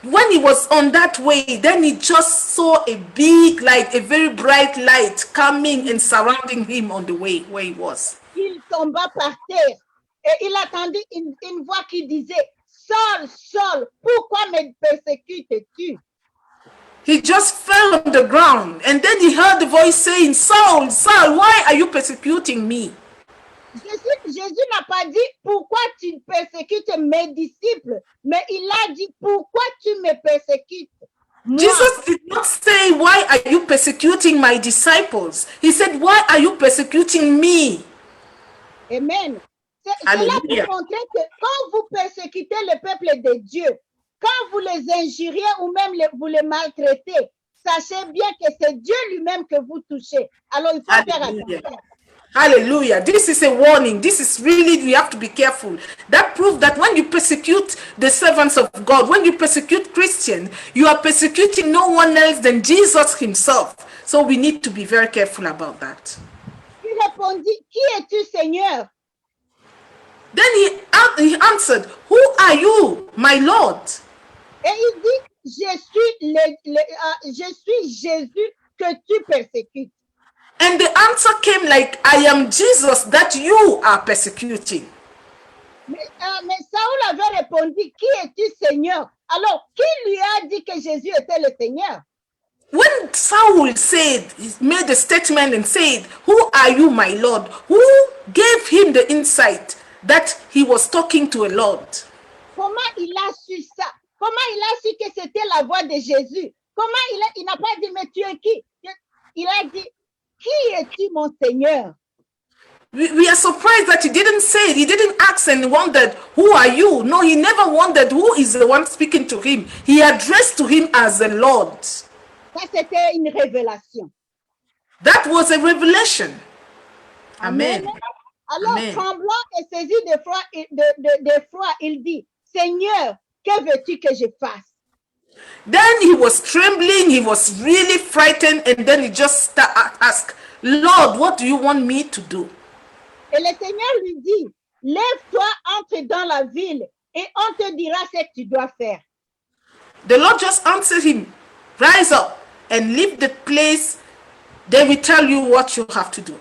when he was on that way, then he just saw a big light, a very bright light coming and surrounding him on the way where he was.
Il tomba par terre et il attendit une voix qui disait, Saul, Saul, pourquoi me persécutes-tu?
He just fell on the ground, and then he heard the voice saying, Saul, Saul, why are you persecuting me?
Jésus n'a pas dit pourquoi tu persécutes mes disciples, mais il a dit pourquoi tu me persécutes. Moi.
Jesus did not say, why are you persecuting my disciples? He said, why are you persecuting me?
Amen. C'est là pour montrer que quand vous persécutez le peuple de Dieu, quand vous les injuriez ou même vous les maltraitez, sachez bien que c'est Dieu lui-même que vous touchez. Alors il faut faire attention.
Hallelujah. This is a warning. This is really, we have to be careful. That proves that when you persecute the servants of God, when you persecute Christians, you are persecuting no one else than Jesus himself. So we need to be very careful about that.
Il répondit, qui es-tu, Seigneur?
Then he answered, who are you, my Lord?
Et il dit, je suis Jésus que tu persécutes.
And the answer came like, I am Jesus that you are persecuting.
Mais Saul avait répondu, qui es-tu, Seigneur? Alors, qui lui a dit que Jésus était le Seigneur?
When Saul made a statement and said, who are you, my Lord? Who gave him the insight that he was talking to a Lord?
Comment il a su ça? Comment il a su que c'était la voix de Jésus? Comment il n'a pas dit, mais tu es qui? Il a dit, qui es-tu, mon Seigneur?
we are surprised that he didn't say it. He didn't ask and wondered, who are you? No, he never wondered who is the one speaking to him. He addressed to him as the Lord.
Ça, c'était une révélation.
That was a revelation. Amen.
Alors,
Amen.
tremblant et saisi d'effroi, il dit, Seigneur, que veux-tu que je fasse?
Then he was trembling, he was really frightened, and then he just asked, Lord, what do you want me to do?
Et le Seigneur lui dit, lève-toi, entre dans la ville et on te dira ce que tu dois faire.
The Lord just answered him, rise up and leave the place. They will tell you what you have to do.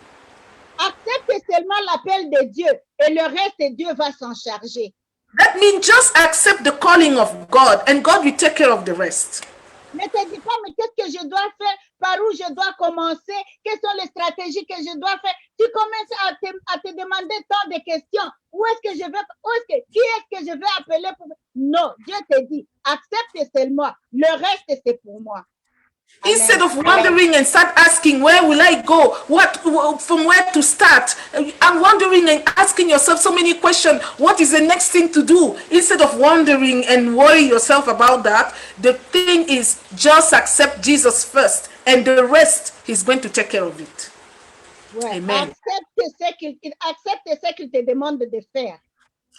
Accepte seulement l'appel de Dieu et le reste, Dieu va s'en charger.
That means just accept the calling of God and God will take care of the rest.
Ne te dis pas, mais qu'est-ce que je dois faire? Par où je dois commencer? Quelles sont les stratégies que je dois faire? Tu commences à te demander tant de questions. Où est-ce que je vais? Qui est-ce que je vais appeler pour... Non, Dieu te dit, accepte seulement. Le reste, c'est pour moi.
Instead of wondering and start asking, where will I go? From where to start? I'm wondering and asking yourself so many questions. What is the next thing to do? Instead of wondering and worry yourself about that, the thing is just accept Jesus first, and the rest, he's going to take care of it.
Ouais.
Amen.
Accepte ce qu'il te demande de faire.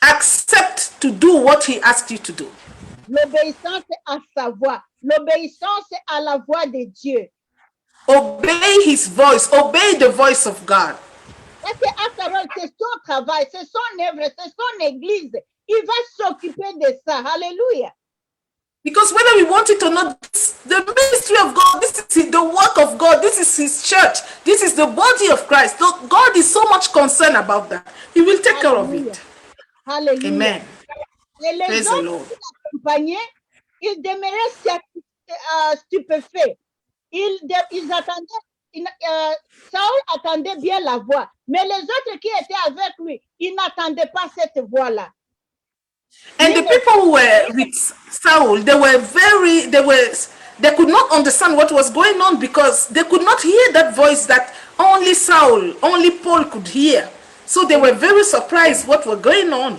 Accept to do what he asked you to do.
L'obéissance à sa voix. L'obéissance à la voix de Dieu.
Obey his voice. Obey the voice of God.
Parce qu'after all, c'est son travail, c'est son œuvre, c'est son église. Il va s'occuper de ça. Alléluia.
Because whether we want it or not, the ministry of God, this is the work of God, this is his church, this is the body of Christ. So God is so much concerned about that. He will take care of it.
Hallelujah.
Amen.
Et les
Praise the
autres
Lord.
qui l'accompagnaient, ils demeuraient stupéfaits. Ils attendaient, Saül attendait bien la voix, mais les autres qui étaient avec lui, ils n'attendaient pas cette voix-là.
And the people who were with Saul, they could not understand what was going on because they could not hear that voice that only Saul, only Paul could hear. So they were very surprised what was going on.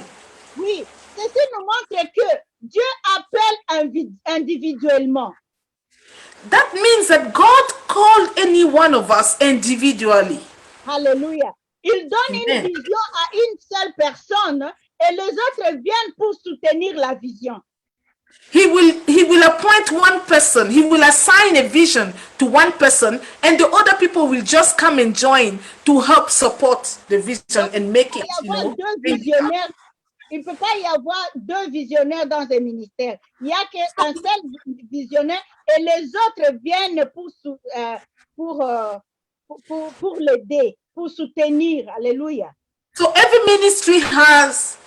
Oui, ceci nous montre que Dieu appelle individuellement.
That means that God called any one of us individually.
Alléluia. Il donne
Amen.
une vision à une seule personne et les autres viennent pour soutenir la vision.
He will appoint one person. He will assign a vision to one person, and the other people will just come and join to help support the vision and make it,
Il ne peut pas y avoir deux visionnaires dans un ministère. Il n'y a qu'un seul visionnaire et les autres viennent pour l'aider, pour soutenir. Alléluia.
So every ministry has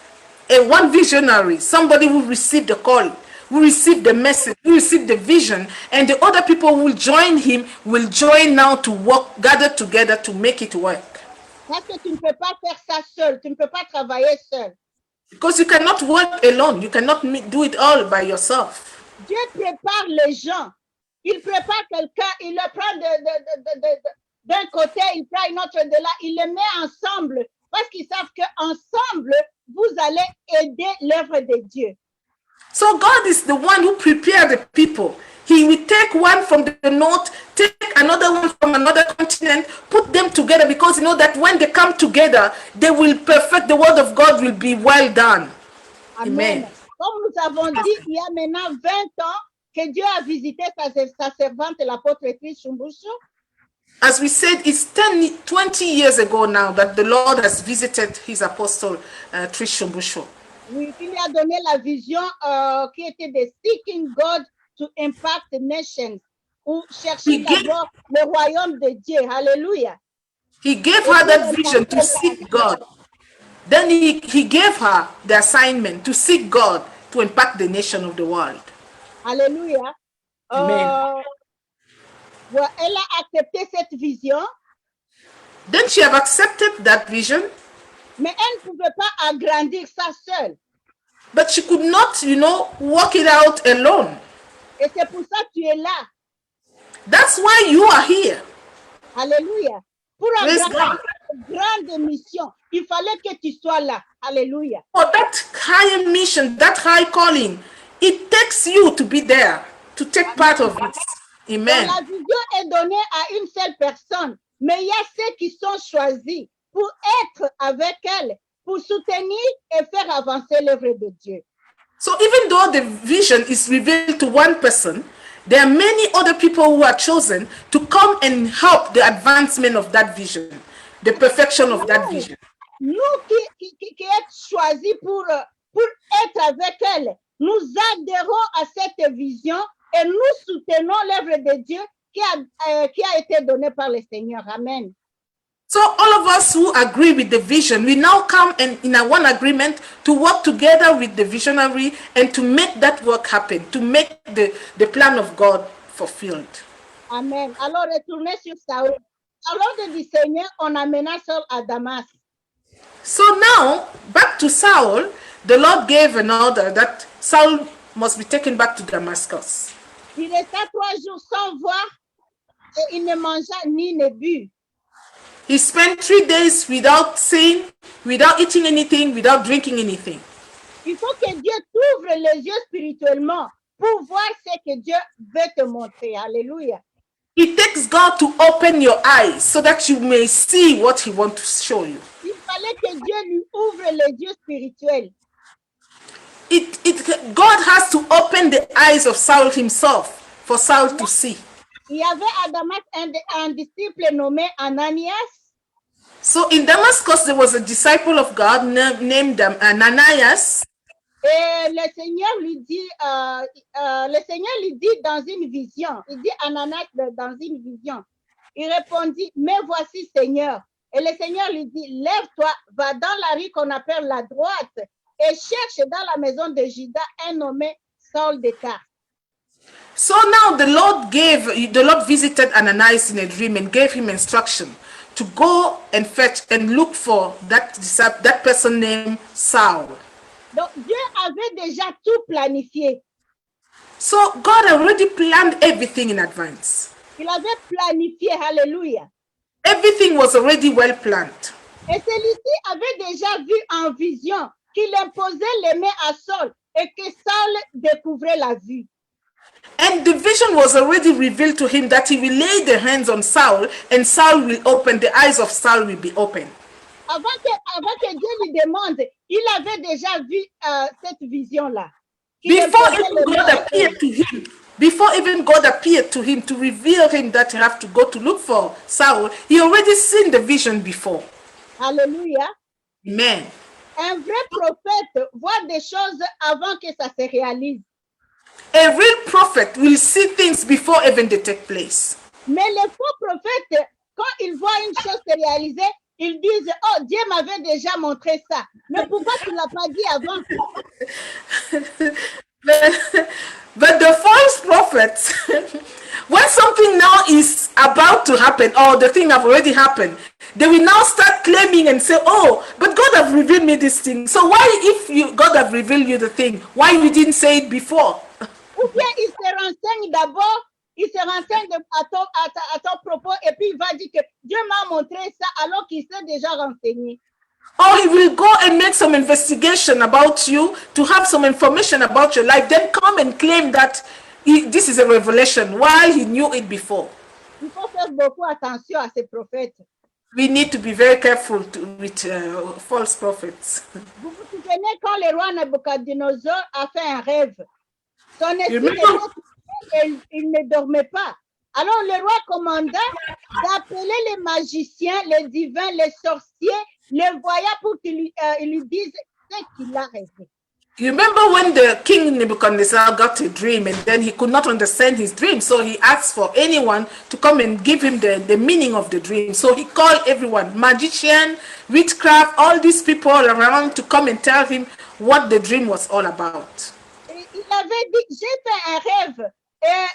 one visionary, somebody who received the call, who received the message, who received the vision, and the other people who will join him will join now to work, gather together to make it work.
Parce que tu ne peux pas faire ça seul, tu ne peux pas travailler seul.
Because you cannot work alone, you cannot do it all by yourself.
Dieu prépare les gens. Il prépare quelqu'un, il le prend d'un côté, il prend une autre de là, il les met ensemble parce qu'ils savent qu'ensemble, vous allez aider l'œuvre de Dieu.
So God is the one who prepared the people. He will take one from the north, take another one from another continent, put them together because you know that when they come together, they will perfect the word of God will be well done.
Amen. Comme nous avons dit, il y a maintenant 20 ans que Dieu a visité sa servante, l'apôtre Trish Shumbusho.
As we said, it's 20 years ago now that the Lord has visited his apostle, Trish Shumbusho.
Oui, il lui a donné la vision qui était de seeking God to impact the nations, ou chercher d'abord le royaume de Dieu. Alléluia.
He gave her that vision to seek God. Then he gave her the assignment to seek God to impact the nation of the world.
Alléluia.
Amen.
Elle a accepté cette vision.
Then she have accepted that vision.
Mais elle ne pouvait pas agrandir ça seule.
But she could not, work it out alone.
Et c'est pour ça que tu es là.
That's why you are here.
Alléluia. Pour
Praise
agrandir grande mission. Il fallait que tu sois là. Alléluia.
For that high mission, that high calling, it takes you to be there, to take part of it.
Donc,
Amen.
la vision est donnée à une seule personne, mais il y a ceux qui sont choisis pour être avec elle, pour soutenir et faire avancer l'œuvre de Dieu.
So even though the vision is revealed to one person, there are many other people who are chosen to come and help the advancement of that vision, the perfection of that vision.
Nous qui êtes choisis pour être avec elle, nous adhérons à cette vision et nous soutenons l'œuvre de Dieu qui a été donnée par le Seigneur. Amen.
So all of us who agree with the vision, we now come and in a one agreement to work together with the visionary and to make that work happen, to make the plan of God fulfilled.
Amen. Alors, retournez sur Saül. À l'ordre du Seigneur, on amena Saul à Damas.
So now, back to Saul, the Lord gave an order that Saul must be taken back to Damascus.
Il resta 3 jours sans voir et il ne mangea ni ne but.
He spent 3 days without seeing, without eating anything, without drinking anything.
Il faut que Dieu t'ouvre les yeux spirituellement pour voir ce que Dieu veut te montrer. Alléluia.
It takes God to open your eyes so that you may see what he wants to show you.
Il fallait que Dieu lui ouvre les yeux spirituels.
God has to open the eyes of Saul himself for Saul to see.
Il y avait à Damas un disciple nommé Ananias.
So in Damascus, there was a disciple of God named Ananias.
Et le Seigneur lui dit dans une vision, il dit Ananias dans une vision. Il répondit, mais voici Seigneur. Et le Seigneur lui dit, lève-toi, va dans la rue qu'on appelle la droite et cherche dans la maison de Juda un nommé Saul de Tarse.
So now the Lord visited Ananias in a dream and gave him instruction to go and fetch and look for that person named Saul.
Donc Dieu avait déjà tout planifié.
So God already planned everything in advance.
Il avait planifié, alléluia.
Everything was already well planned.
Et celui-ci avait déjà vu en vision qu'il imposait les mains à Saul et que Saul découvrait la vue.
And the vision was already revealed to him that he will lay the hands on Saul and Saul will open, the eyes of Saul will be open.
Avant que Dieu lui demande, il avait déjà vu cette vision-là.
Before even God appeared to him to reveal him that he have to go to look for Saul, he already seen the vision before.
Alléluia.
Amen.
Un vrai prophète voit des choses avant que ça se réalise.
A real prophet will see things before even they take place.
Mais les faux prophètes, quand ils voient une chose se réaliser, ils disent, oh, Dieu m'avait déjà montré ça. Mais pourquoi tu ne l'as pas dit avant?
But the false prophets, when something now is about to happen or the thing have already happened, they will now start claiming and say, oh, but God have revealed me this thing. So why, if God have revealed you the thing, why you didn't say it before?
Ou bien il se renseigne d'abord, il se renseigne à ton propos et puis il va dire que Dieu m'a montré ça alors qu'il s'est déjà renseigné.
Or he will go and make some investigation about you to have some information about your life, then come and claim that this is a revelation while he knew it before.
Il faut faire beaucoup attention à ces prophètes.
We need to be very careful with false prophets.
Vous vous souvenez quand le roi Nabucodonosor a fait un rêve? Son esprit il ne dormait pas. Alors le roi commanda d'appeler les magiciens, les divins, les sorciers, les voyants pour qu'ils lui disent ce qu'il a rêvé.
You remember when the king Nebuchadnezzar got a dream and then he could not understand his dream, so he asked for anyone to come and give him the meaning of the dream. So he called everyone, magician, witchcraft, all these people around to come and tell him what the dream was all about.
Il avait dit, j'ai fait un rêve et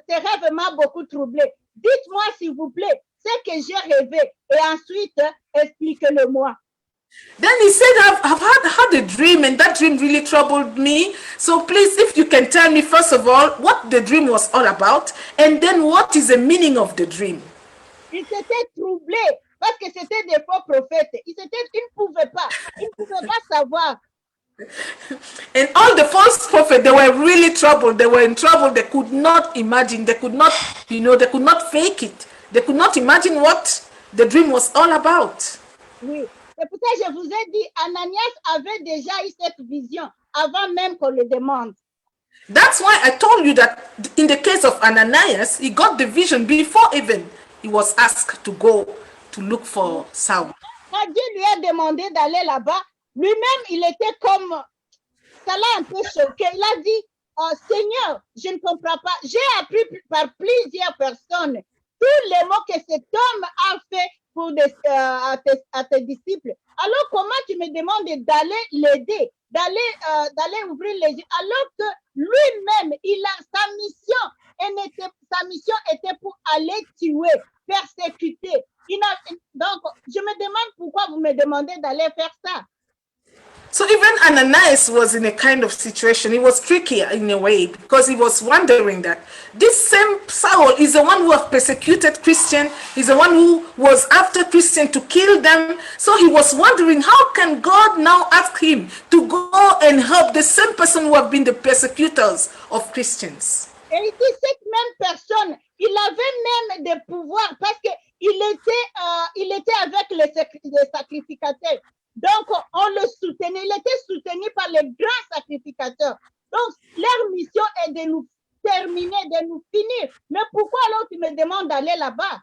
ce rêve m'a beaucoup troublé. Dites-moi s'il vous plaît ce que j'ai rêvé et ensuite expliquez-le-moi.
Then he said, I've had a dream and that dream really troubled me. So please, if you can tell me first of all what the dream was all about and then what is the meaning of the dream.
Il s'était troublé parce que c'était des faux prophètes. Ils ne pouvaient pas savoir.
And all the false prophets, they were really troubled. They were in trouble. They could not imagine. They could not, they could not fake it. They could not imagine what the dream was all about.
Oui, c'est pour ça que je vous ai dit, Ananias avait déjà eu cette vision avant même qu'on le demande.
That's why I told you that in the case of Ananias, he got the vision before even he was asked to go to look for Saul.
Quand Dieu lui a demandé d'aller là-bas, lui-même, il était comme, ça l'a un peu choqué. Il a dit, oh, Seigneur, je ne comprends pas. J'ai appris par plusieurs personnes tous les mots que cet homme a fait pour à tes disciples. Alors, comment tu me demandes d'aller l'aider, d'aller ouvrir les yeux, alors que lui-même, sa mission était pour aller tuer, persécuter. Donc, je me demande pourquoi vous me demandez d'aller faire ça.
So even Ananias was in a kind of situation. It was tricky in a way because he was wondering that this same Saul is the one who have persecuted Christians. He's the one who was after Christians to kill them. So he was wondering, how can God now ask him to go and help the same person who have been the persecutors of Christians?
Et il dit, cette même personne, il avait même des pouvoirs parce qu'il était avec les sacrificateurs. Donc, on le soutenait. Il était soutenu par les grands sacrificateurs. Donc, leur mission est de nous terminer, de nous finir. Mais pourquoi alors tu me demandes d'aller là-bas?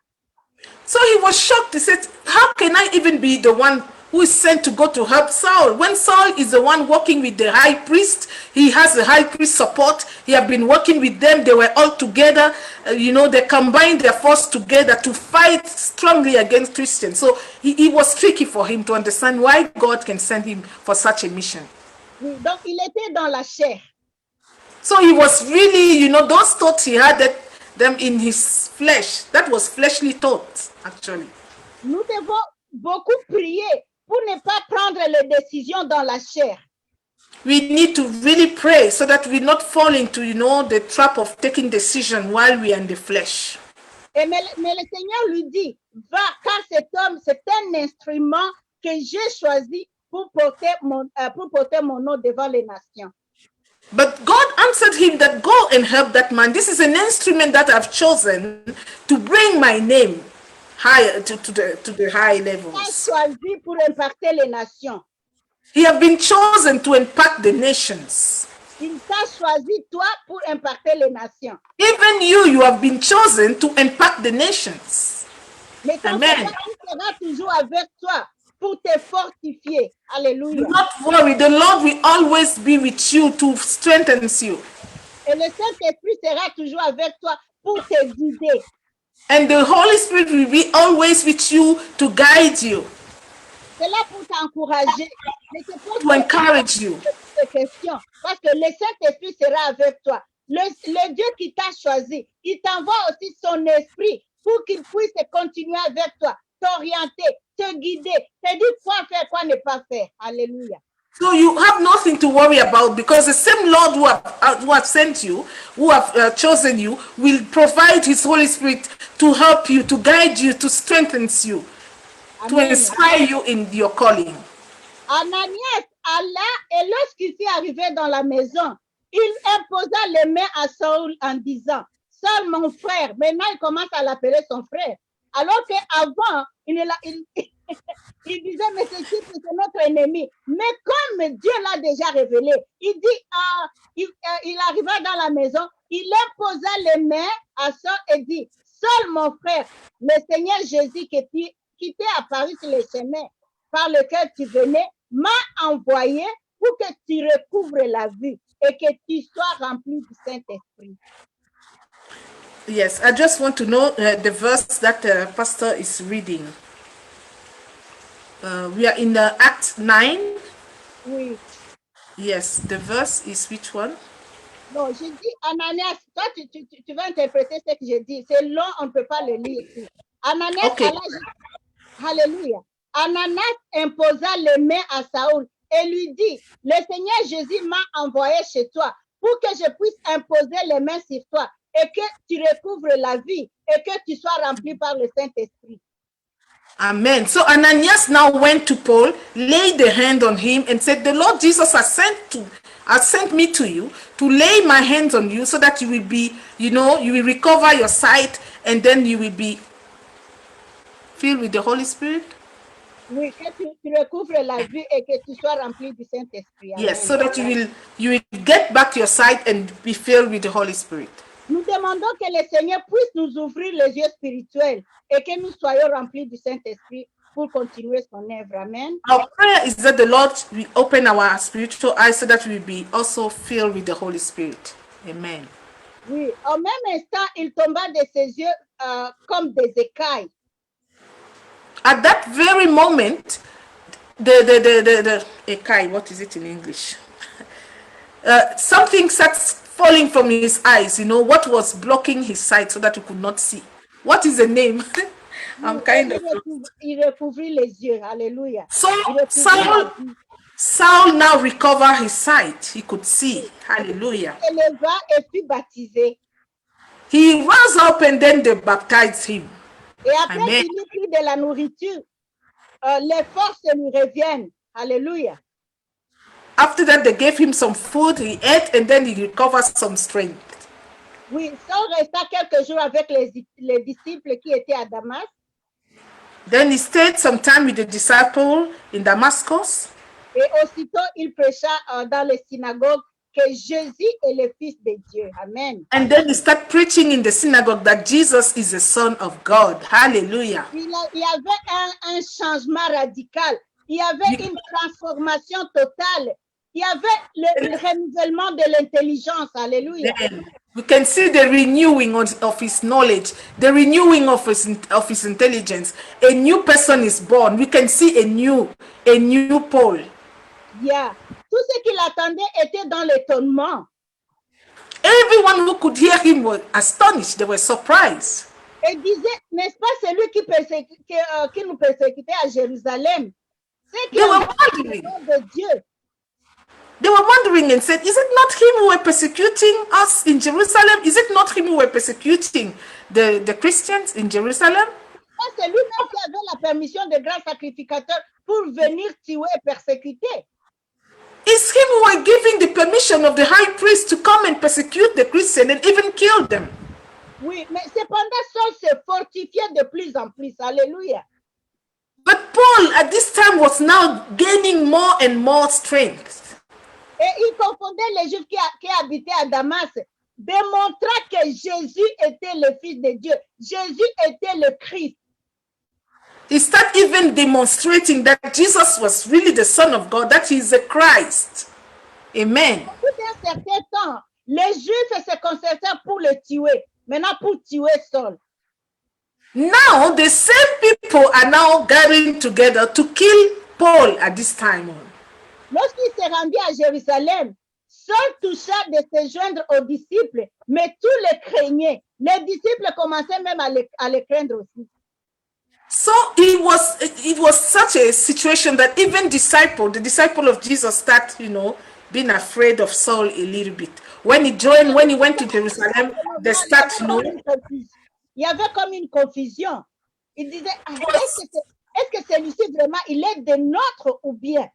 So he was shocked. He said, how can I even be the one who is sent to go to help Saul? When Saul is the one working with the high priest, he has the high priest support. He had been working with them. They were all together. They combined their force together to fight strongly against Christians. So it was tricky for him to understand why God can send him for such a mission.
Donc, il était dans la chair.
So he was really, those thoughts he had them in his flesh. That was fleshly thoughts, actually.
Nous devons beaucoup prier pour ne pas prendre les décisions dans la chair.
We need to really pray so that we not fall into, the trap of taking decision while we are in the flesh.
Mais le Seigneur lui dit, va, car cet homme, c'est un instrument que j'ai choisi pour porter mon nom devant les nations.
But God answered him that go and help that man. This is an instrument that I've chosen to bring my name higher to the high levels.
Il a choisi pour impacter les nations.
He have been chosen to impact the nations.
Il t'a choisi toi pour impacter les nations.
Even you have been chosen to impact the nations.
Mais ton Seigneur sera toujours avec toi pour te fortifier. Alléluia.
Do not worry. The Lord will always be with you to strengthen you.
Et le Saint-Esprit sera toujours avec toi pour te guider.
And the Holy Spirit will be always with you to guide you.
C'est là pour t'encourager.
To encourage you.
Parce que le Saint-Esprit sera avec toi. Le Dieu qui t'a choisi, il t'envoie aussi son esprit pour qu'il puisse continuer avec toi, t'orienter, te guider, te dire quoi faire, quoi ne pas faire. Alléluia.
So you have nothing to worry about because the same Lord who have sent you, who have chosen you, will provide his Holy Spirit to help you, to guide you, to strengthen you,
Amen.
to inspire you in your calling.
Ananias alla et lorsqu'il s'est arrivé dans la maison, il imposa les mains à Saul en disant, Saul mon frère, maintenant il commence à l'appeler son frère. Alors qu'avant, il disait, mais c'est notre ennemi. Mais comme Dieu l'a déjà révélé, il dit, il arriva dans la maison, il imposa les mains à Saul et dit, Saul mon frère, le Seigneur Jésus qui t'est apparu sur le chemin par lequel tu venais, m'a envoyé pour que tu recouvres la vue et que tu sois rempli du Saint-Esprit.
Yes, I just want to know the verse that Pastor is reading. We are in Acts 9.
Oui.
Yes, the verse is which one?
Non, je dis, Ananias, toi tu vas interpréter ce que je dis. C'est long, on ne peut pas le lire ici. Ananias,
okay.
Alléluia. Ananias imposa les mains à Saül et lui dit, le Seigneur Jésus m'a envoyé chez toi pour que je puisse imposer les mains sur toi et que tu recouvres la vie et que tu sois rempli par le Saint-Esprit.
Amen. So Ananias now went to Paul, laid the hand on him, and said, "The Lord Jesus has sent me to you to lay my hands on you so that you will be, you will recover your sight, and then you will be filled with the Holy Spirit."
Oui, que tu recouvres la vue et que tu sois rempli du Saint-Esprit.
Yes,
Amen.
so that you will get back your sight and be filled with the Holy Spirit.
Nous demandons que le Seigneur puisse nous ouvrir les yeux spirituels et que nous soyons remplis du Saint-Esprit pour continuer son œuvre. Amen.
Our prayer is that the Lord will open our spiritual eyes so that we will be also filled with the Holy Spirit. Amen.
Oui, au même instant, il tomba de ses yeux comme des écailles.
At that very moment, the ekai, what is it in English? Something starts falling from his eyes. What was blocking his sight so that he could not see? What is the name? I'm kind of.
Il recouvrit les yeux. Alléluia.
So Saul now recovered his sight. He could see. Hallelujah.
Il s'éleva et fut baptisé.
He rose up and then they baptized him.
Et après
Amen.
qu'il eut pris de la nourriture, les forces lui reviennent. Alléluia.
After that, they gave him some food. He ate and then he recovered some strength.
Oui, Saul resta quelques jours avec les disciples qui étaient à Damas.
Then he stayed some time with the disciple in Damascus.
Et aussitôt, il prêcha dans les synagogues que Jésus est le Fils de Dieu. Amen.
And then he started preaching in the synagogue that Jesus is the Son of God. Hallelujah.
Il y avait un changement radical. Il y avait une transformation totale. Il y avait le renouvellement de l'intelligence. Alléluia.
Then we can see the renewing of his knowledge, the renewing of his intelligence. A new person is born. We can see a new Paul.
Yeah. Tout ce qui l'attendait était dans l'étonnement.
Everyone who could hear him was astonished. They were surprised.
Et disait, n'est-ce pas celui qui nous persécutait à Jérusalem? C'est qui
They were
est
wondering.
de Dieu.
They were wondering and said, "Is it not him who were persecuting us in Jerusalem? Is it not him who were persecuting the Christians in Jerusalem?"
C'est lui-même qui avait la permission de grand sacrificateur pour venir tuer et persécuter.
It's him who were giving the permission of the high priest to come and persecute the Christians and even kill them.
Oui, mais cependant, Saul se fortifiait de plus en plus. Alléluia.
But Paul at this time was now gaining more and more strength.
Et il confondait les Juifs qui habitaient à Damas, démontrant que Jésus était le Fils de Dieu. Jésus était le Christ.
He started even demonstrating that Jesus was really the Son of God, that he is the Christ. Amen.
Depuis un certain temps, les Juifs se concertèrent pour le tuer. Maintenant, pour tuer Saul.
Now the same people are now gathering together to kill Paul at this time.
Lorsqu'il s'est rendu à Jérusalem, Saul toucha de se joindre aux disciples, mais tous les craignaient. Les disciples commençaient même à les craindre aussi.
So it was such a situation that even the disciple of Jesus started, being afraid of Saul a little bit. When he went to Jerusalem, they start,
Il y avait comme une confusion. Il disait, est-ce que celui-ci vraiment, il est de nôtre ou bien?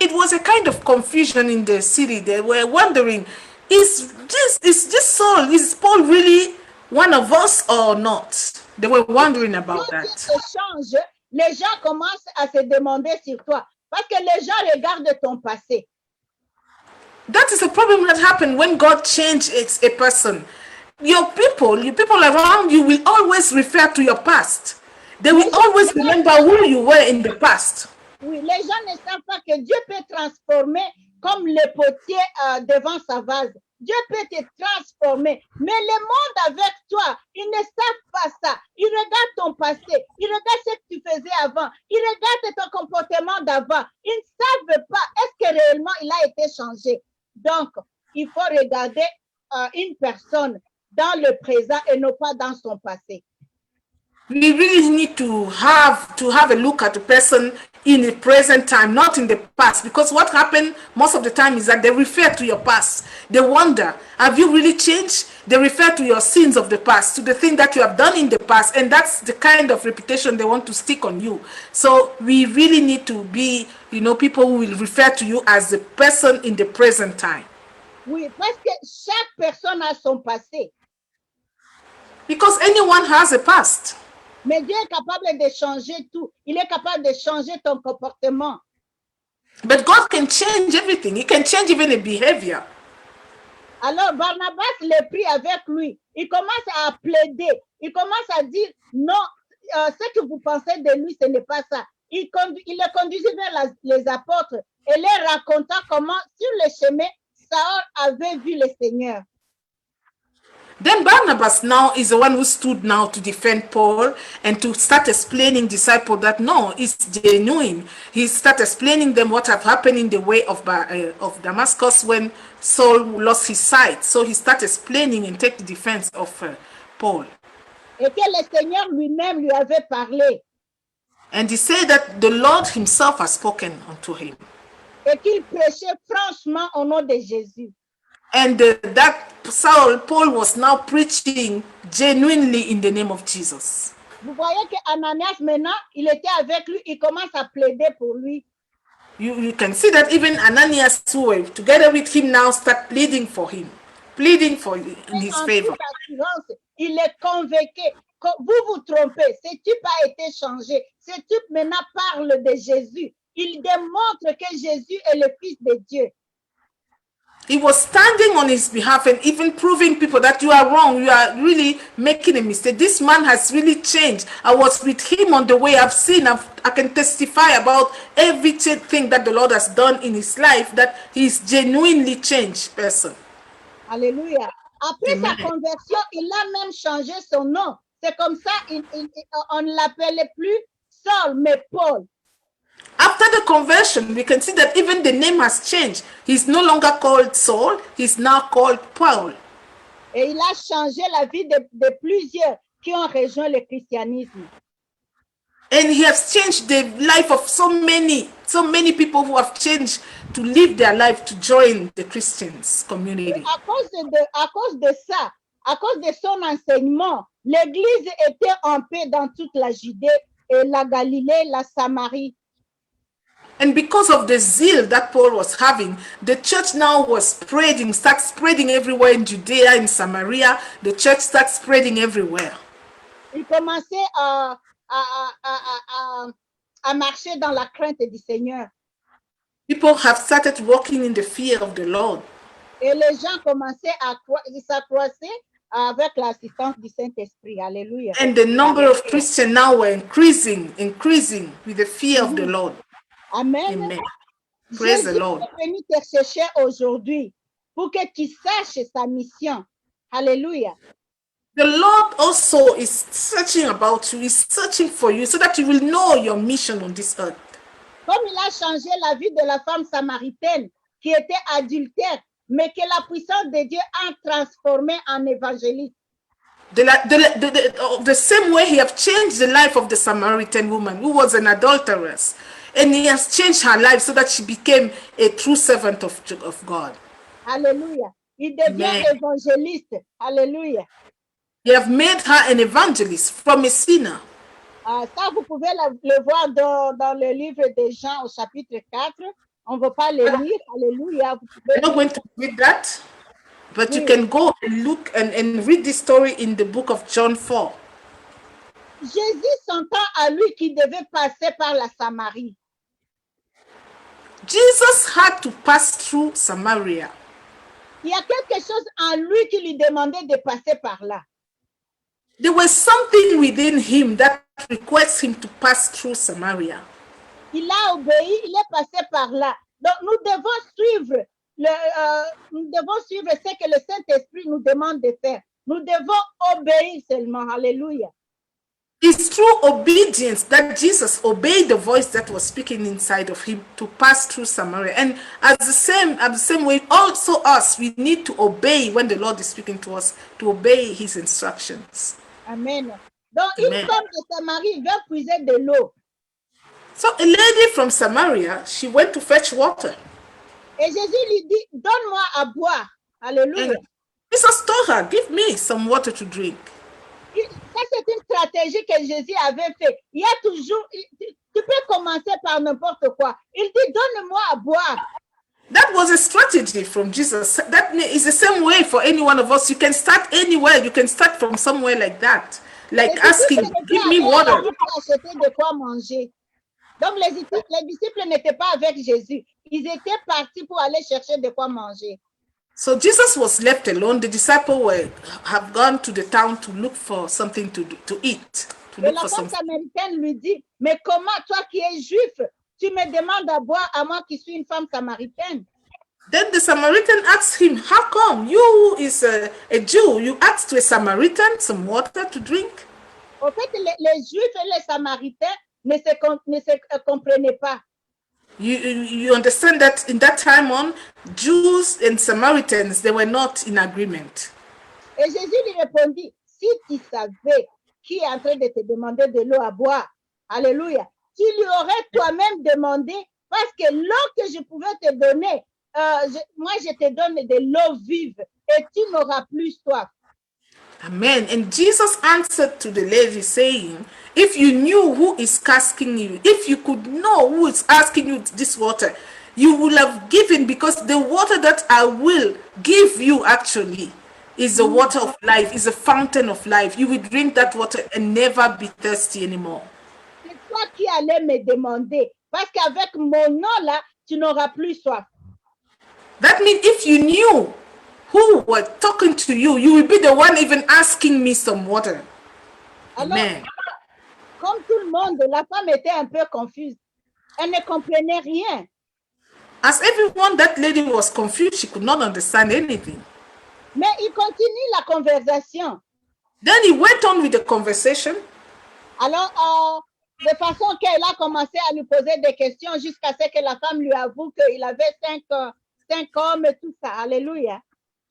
It was a kind of confusion in the city. They were wondering, is this Saul, is Paul really one of us or not? They were wondering about that.
Change, les gens commencent à se demander sur toi parce que les gens regardent ton passé.
That is a problem that happened when God changed a person. Your people around you will always refer to your past. They will always remember who you were in the past.
Oui, les gens ne savent pas que Dieu peut transformer comme le potier devant sa vase. Dieu peut te transformer. Mais le monde avec toi, ils ne savent pas ça. Ils regardent ton passé. Ils regardent ce que tu faisais avant. Ils regardent ton comportement d'avant. Ils ne savent pas est-ce que réellement il a été changé. Donc, il faut regarder une personne dans le présent et non pas dans son passé.
We really need to have a look at the person in the present time, not in the past. Because what happened most of the time is that they refer to your past. They wonder, have you really changed? They refer to your sins of the past, to the thing that you have done in the past, and that's the kind of reputation they want to stick on you. So we really need to be, people who will refer to you as the person in the present time.
Oui, parce que chaque personne a son passé.
Because anyone has a past.
Mais Dieu est capable de changer tout. Il est capable de changer ton comportement.
But God can change everything. He can change even a behavior.
Alors Barnabas le prit avec lui. Il commence à plaider. Il commence à dire, non, ce que vous pensez de lui, ce n'est pas ça. Il le conduisit vers les apôtres et leur raconta comment sur le chemin, Saul avait vu le Seigneur.
Then Barnabas now is the one who stood now to defend Paul and to start explaining disciples that no, it's genuine. He started explaining them what had happened in the way of Damascus when Saul lost his sight. So he started explaining and take the defense of Paul.
Et que le Seigneur lui-même lui avait parlé.
And he said that the Lord himself has spoken unto him.
Et qu'il prêchait franchement au nom de Jésus.
And that Paul was now preaching genuinely in the name of Jesus.
Vous voyez que Ananias maintenant, il était avec lui, il commence à plaider pour lui.
You can see that even Ananias, who were together with him, now start pleading for him, pleading for in his favor.
Il est convaincu que vous vous trompez, ce type a été changé, ce type maintenant parle de Jésus. Il démontre que Jésus est le Fils de Dieu.
He was standing on his behalf and even proving people that you are wrong, you are really making a mistake. This man has really changed. I was with him on the way. I can testify about everything that the Lord has done in his life, that he is genuinely changed person.
Alléluia. Après
Amen.
sa conversion, il a même changé son nom. C'est comme ça, on ne l'appelait plus Saul, mais Paul.
After the conversion, we can see that even the name has changed. He's no longer called Saul, he's now called Paul.
Et il a changé la vie de plusieurs qui ont rejoint le christianisme.
And he has changed the life of so many people who have changed to live their life to join the Christians community.
À cause de ça, à cause de son enseignement, l'Église était en paix dans toute la Judée et la Galilée, la Samarie.
And because of the zeal that Paul was having, the church now starts spreading everywhere in Judea, in Samaria. The church starts spreading everywhere.
Il commençait à marcher dans la crainte du Seigneur.
People have started walking in the fear of the Lord.
Et les gens commençaient à s'accroître avec l'assistance du Saint-Esprit. Alléluia.
And the number of Christians now were increasing with the fear of the Lord.
Amen.
Amen. Praise
Jésus
the Lord.
est venu te chercher aujourd'hui pour que tu saches sa mission. Alléluia.
The Lord also is searching about you, is searching for you so that you will know your mission on this earth.
Comme il a changé la vie de la femme samaritaine qui était adultère, mais que la puissance de Dieu a transformé en évangéliste.
The same way he have changed the life of the Samaritan woman who was an adulteress. And he has changed her life so that she became a true servant of God.
Alléluia. Il devient évangéliste. Alléluia.
He have made her an evangelist from a sinner.
Ça, vous pouvez le voir dans le livre de Jean au chapitre 4. On ne va pas le lire. Alléluia.
I'm not going to read that, but you can go and look and read this story in the book of John 4.
Jésus sentant à lui qu'il devait passer par la Samarie.
Jesus had to pass through Samaria.
Il y a quelque chose en lui qui lui demandait de passer par là.
There was something within him that requires him to pass through Samaria.
Il a obéi, il est passé par là. Donc nous devons suivre ce que le Saint-Esprit nous demande de faire. Nous devons obéir seulement. Alléluia.
It's through obedience that Jesus obeyed the voice that was speaking inside of him to pass through Samaria. And at the same way, also us, we need to obey when the Lord is speaking to us, to obey his instructions.
Amen. Donc, une femme de Samarie veut puiser de l'eau.
So a lady from Samaria, she went to fetch water.
Et Jésus lui dit, donne-moi à boire. Alléluia.
And Jesus told her, give me some water to drink.
Ça, c'est une stratégie que Jésus avait fait. Il y a toujours, tu peux commencer par n'importe quoi. Il dit, donne-moi à boire.
That was a strategy from Jesus. That is the same way for any one of us. You can start anywhere. You can start from somewhere like that. Like
Les
asking,
disciples
give
n'étaient
me
pas
water.
avec pour acheter de quoi manger. Donc, les disciples n'étaient pas avec Jésus. Ils étaient partis pour aller chercher de quoi manger.
So Jesus was left alone. The disciples have gone to the town to look for something to eat. To
Et
look
la
for
femme
something.
samaritaine lui dit, mais comment, toi qui es juif, tu me demandes à boire à moi qui suis une femme samaritaine?
Then the Samaritan asked him, how come you who is a Jew, you asked to a Samaritan some water to drink?
En fait, les juifs et les samaritains ne se comprenaient pas.
You understand that in that time on, Jews and Samaritans, they were not in agreement.
Et Jésus lui répondit, si tu savais qui est en train de te demander de l'eau à boire, alléluia, tu lui aurais toi-même demandé, parce que l'eau que je pouvais te donner, moi je te donne de l'eau vive et tu n'auras plus soif.
Amen. And Jesus answered to the lady saying, if you knew who is asking you, if you could know who is asking you this water, you will have given, because the water that I will give you actually is the water of life, is a fountain of life. You will drink that water and never be thirsty anymore.
C'est toi qui allais me demander, parce qu'avec mon nom là, tu n'auras plus soif.
That means if you knew who were talking to you, you will be the one even asking me some water.
Alors,
Amen.
comme tout le monde, la femme était un peu confuse. Elle ne comprenait rien.
As everyone, that lady was confused. She could not understand anything.
Mais il continue la conversation.
Then he went on with the conversation.
Alors, de façon qu'elle a commencé à lui poser des questions jusqu'à ce que la femme lui avoue qu'il avait cinq hommes et tout ça. Alléluia.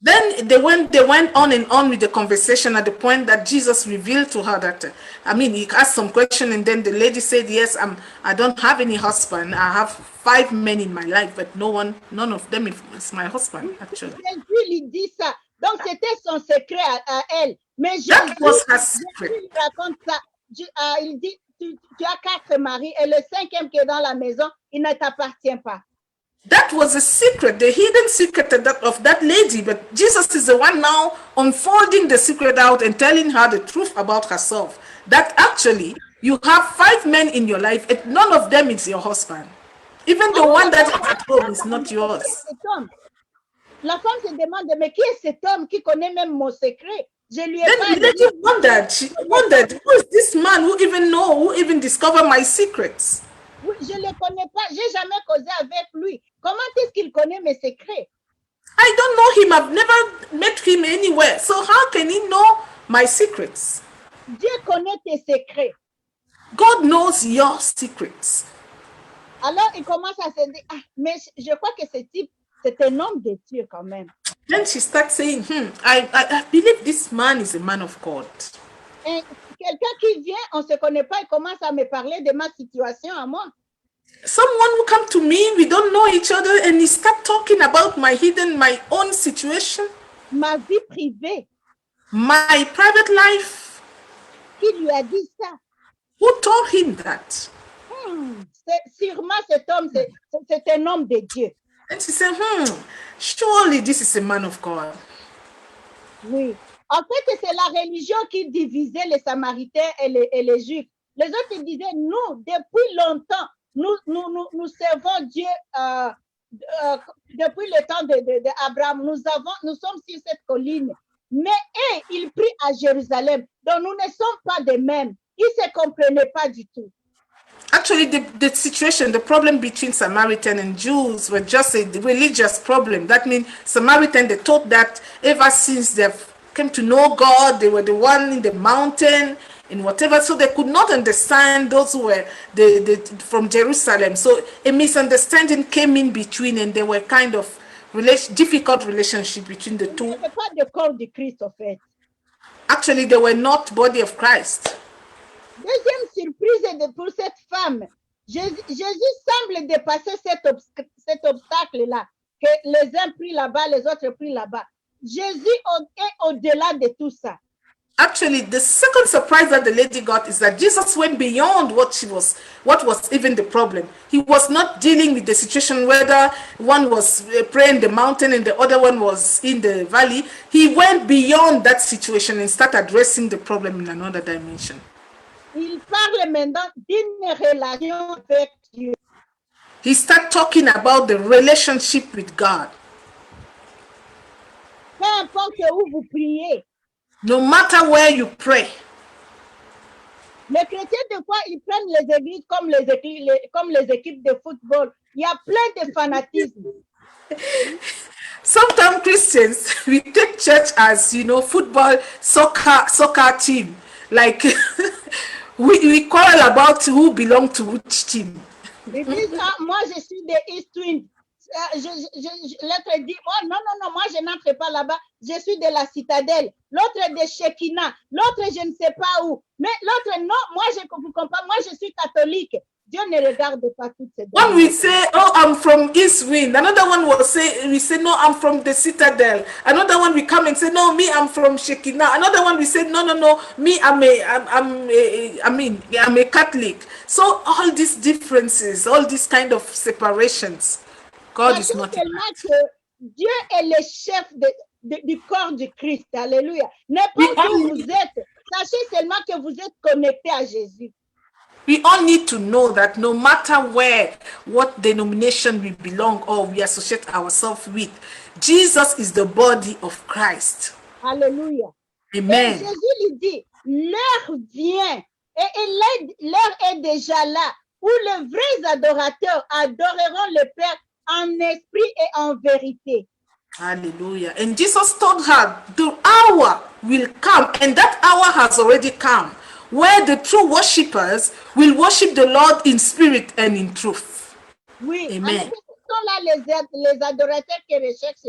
Then they went on and on with the conversation at the point that Jesus revealed to her that, he asked some question, and then the lady said, yes, I don't have any husband. I have 5 men in my life, but none of them is my husband, actually.
Jésus lui dit ça. Donc, c'était son secret à elle. Mais Jésus,
That was her secret.
Jésus lui raconte ça. Il dit, tu as 4 maris et le 5e qui est dans la maison, il ne t'appartient pas.
That was a secret, the hidden secret of that lady. But Jesus is the one now unfolding the secret out and telling her the truth about herself. That actually, you have 5 men in your life and none of them is your husband. Even the one that is at home is not yours.
La femme se demande, mais qui est cet homme qui connaît même mon secret? Je lui ai
Then
pas
the lady she wondered, who is this man who even discovered my secrets?
Oui, je ne le connais pas, j'ai jamais causé avec lui. Comment est-ce qu'il connaît mes secrets?
I don't know him. I've never met him anywhere. So how can he know my secrets?
Dieu connaît tes secrets.
God knows your secrets.
Alors il commence à se dire, mais je crois que ce type, c'est un homme de Dieu quand même.
Then she starts saying, I believe this man is a man of God.
Et quelqu'un qui vient, on ne se connaît pas, il commence à me parler de ma situation à moi.
Someone who come to me, we don't know each other, and he start talking about my own situation,
Ma vie privée.
my private life.
Qui lui a dit ça?
Who told him that?
Sûrement cet homme, c'est un homme de Dieu.
And she said, surely this is a man of God.
Oui. En fait, c'est la religion qui divisait les Samaritains et les Juifs. Les autres ils disaient, nous, depuis longtemps, nous servons Dieu depuis le temps d'Abraham. Nous sommes sur cette colline. Mais eux, ils prient à Jérusalem. Donc, nous ne sommes pas des mêmes. Ils ne se comprenaient pas du tout.
Actually, the situation, the problem between Samaritan and Jews were just a religious problem. That means Samaritan, they thought that ever since they came to know God, they were the one in the mountain and whatever. So they could not understand those who were from Jerusalem. So a misunderstanding came in between, and there were kind of difficult relationship between the two.
Il n'y avait pas de corps de Christ, en fait.
Actually, they were not body of Christ.
Deuxième surprise pour cette femme, Jésus semble dépasser cet obstacle-là, que les uns prient là-bas, les autres prient là-bas. Jésus est au-delà de tout ça.
Actually, the second surprise that the lady got is that Jesus went beyond what was even the problem. He was not dealing with the situation whether one was praying the mountain and the other one was in the valley. He went beyond that situation and started addressing the problem in another dimension.
Il parle maintenant d'une relation avec Dieu.
He started talking about the relationship with God.
Peu importe où vous priez,
No matter where you pray,
les chrétiens, des fois, ils prennent les églises comme les équipes de football. Il y a plein de fanatisme.
sometimes Christians, we take church as, football, soccer team. Like, we quarrel about who belong to which team.
Ils disent, ah, moi, je suis des East Twins. L'autre dit, oh non, moi, je n'entre pas là-bas. Je suis de la citadelle. L'autre de Shekinah. L'autre, je ne sais pas où. Mais l'autre, non, moi, je ne comprends pas. Moi, je suis catholique. Dieu ne regarde pas toutes ces
When we say, oh, I'm from East Wind, another one will say, we say, no, I'm from the Citadel. Another one we come and say, no, me, I'm from Shekinah. Another one we say, no, me, I'm a Catholic. So all these differences, all these kind of separations, God is not.
Tellement que Dieu est le chef du corps du Christ. Alléluia. N'importe où vous êtes, sachez seulement que vous êtes connecté à Jésus.
We all need to know that no matter what denomination we belong or we associate ourselves with, Jesus is the body of Christ.
Alléluia.
Amen.
Et Jésus lui dit, l'heure vient et l'heure est déjà là où les vrais adorateurs adoreront le Père en esprit et en vérité.
Hallelujah. And Jesus told her, the hour will come, and that hour has already come, where the true worshippers will worship the Lord in spirit and in truth.
Oui,
Amen.
Ce sont là les adorateurs qui recherchent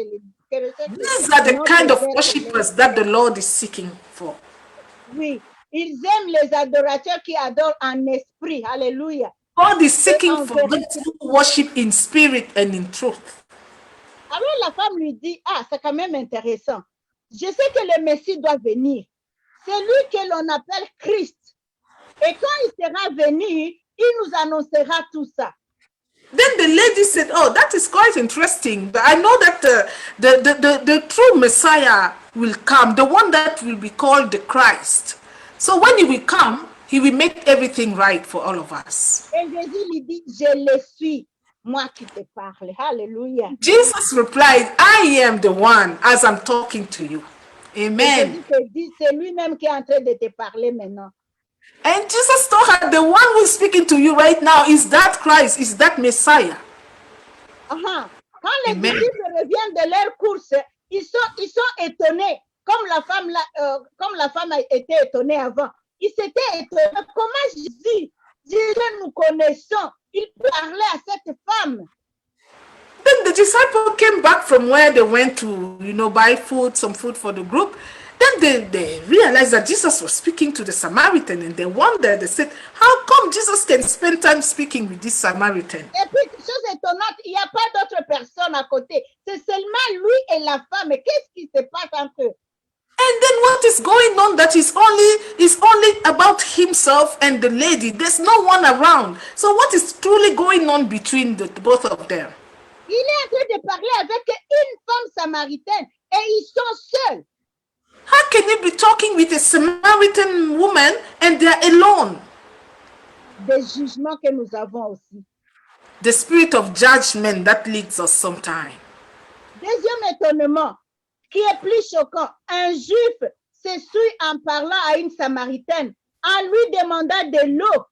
These are the kind of worshippers that the Lord is seeking for.
Oui, ils aiment les adorateurs qui adorent en esprit. Alléluia.
God is seeking for those who worship in spirit and in truth.
Alors la femme lui dit, ah, c'est quand même intéressant. Je sais que le Messie doit venir. C'est lui que l'on appelle Christ. Et quand il sera venu, il nous annoncera tout ça.
Then the lady said, oh, that is quite interesting. But I know that the true Messiah will come, the one that will be called the Christ. So when he will come, he will make everything right for all of us.
Et Jésus lui dit, je le suis, moi qui te parle. Alléluia.
Jesus replied, I am the one as I'm talking to you. Amen.
Jésus te dit, c'est lui-même qui est en train de te parler maintenant.
And Jesus told her, the one who is speaking to you right now is that Christ, is that Messiah.
Aha. Quand les
Amen.
disciples reviennent de leur course, ils sont étonnés, comme la femme a été étonnée avant. Ils s'étaient étonnés. Comment Jésus, nous connaissons, il parlait à cette femme.
Then the disciples came back from where they went to, buy food, some food for the group. Then they realized that Jesus was speaking to the Samaritan, and they wondered, they said, how come Jesus can spend time speaking with this Samaritan?
Et puis, chose étonnante, il n'y a pas d'autres personnes à côté. C'est seulement lui et la femme. Qu'est-ce qui se passe entre eux?
And then what is going on that is only about himself and the lady. There's no one around. So what is truly going on between the both of them?
Il est en train de parler avec une femme samaritaine et ils sont seuls.
How can you be talking with a Samaritan woman and they're alone?
Des jugements que nous avons aussi.
The spirit of judgment that leads us sometimes.
Deuxième étonnement, qui est plus choquant, un juif s'essuie en parlant à une samaritaine, en lui demandant de l'eau.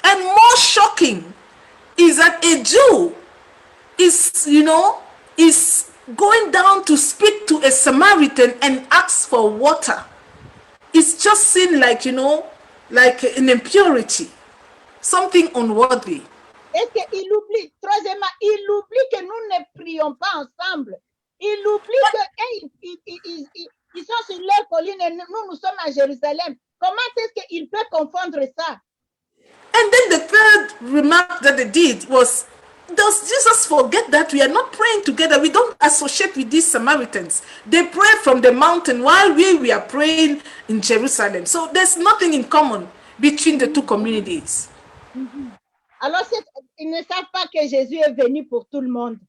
And more shocking is that a Jew is going down to speak to a Samaritan and ask for water. It's just seen like, like an impurity, something unworthy.
Est-ce qu'il oublie, troisièmement, il oublie que nous ne prions pas ensemble. Il oublie qu'ils sont sur leur colline et nous sommes à Jérusalem. Comment est-ce qu'il peut confondre ça?
And then the third remark that they did was, does Jesus forget that we are not praying together? We don't associate with these Samaritans. They pray from the mountain while we are praying in Jerusalem. So there's nothing in common between the two communities.
Alors, ils ne savent pas que Jésus est venu pour tout le monde.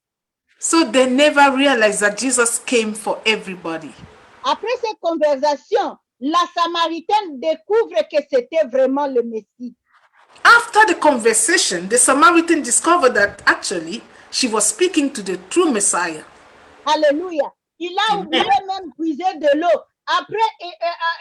So they never realized that Jesus came for everybody.
Après cette conversation, la Samaritaine découvre que c'était vraiment le Messie.
After the conversation, the Samaritan discovered that actually she was speaking to the true Messiah.
Alléluia. Il a oublié même puiser de l'eau. Après,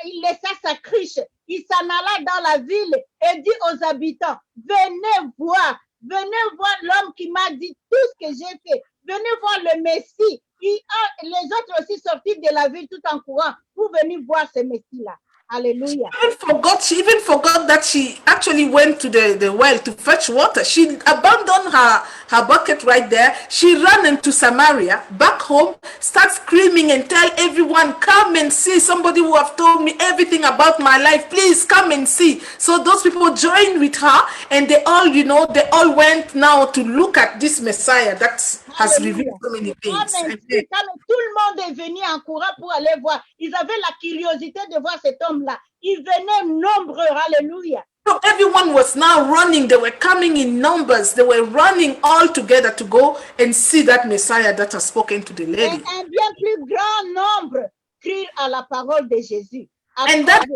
il laissa sa cruche. Il s'en alla dans la ville et dit aux habitants, venez voir l'homme qui m'a dit tout ce que j'ai fait. Venez voir le Messie. Les autres aussi sortis de la ville tout en courant pour venir voir ce Messie-là. Hallelujah.
She even forgot that she actually went to the well to fetch water. She abandoned her bucket right there. She ran into Samaria, back home, start screaming and tell everyone, come and see somebody who have told me everything about my life. Please come and see. So those people joined with her and they all went now to look at this Messiah that has revealed so many things.
Amen. Tout le monde est venu en courant pour aller voir. Ils avaient la curiosité de voir cet homme-là. Ils venaient nombreux. Alléluia.
So everyone was now running. They were coming in numbers. They were running all together to go and see that Messiah that has spoken to the lady.
Et un bien plus grand nombre crurent à la parole de Jésus.
And that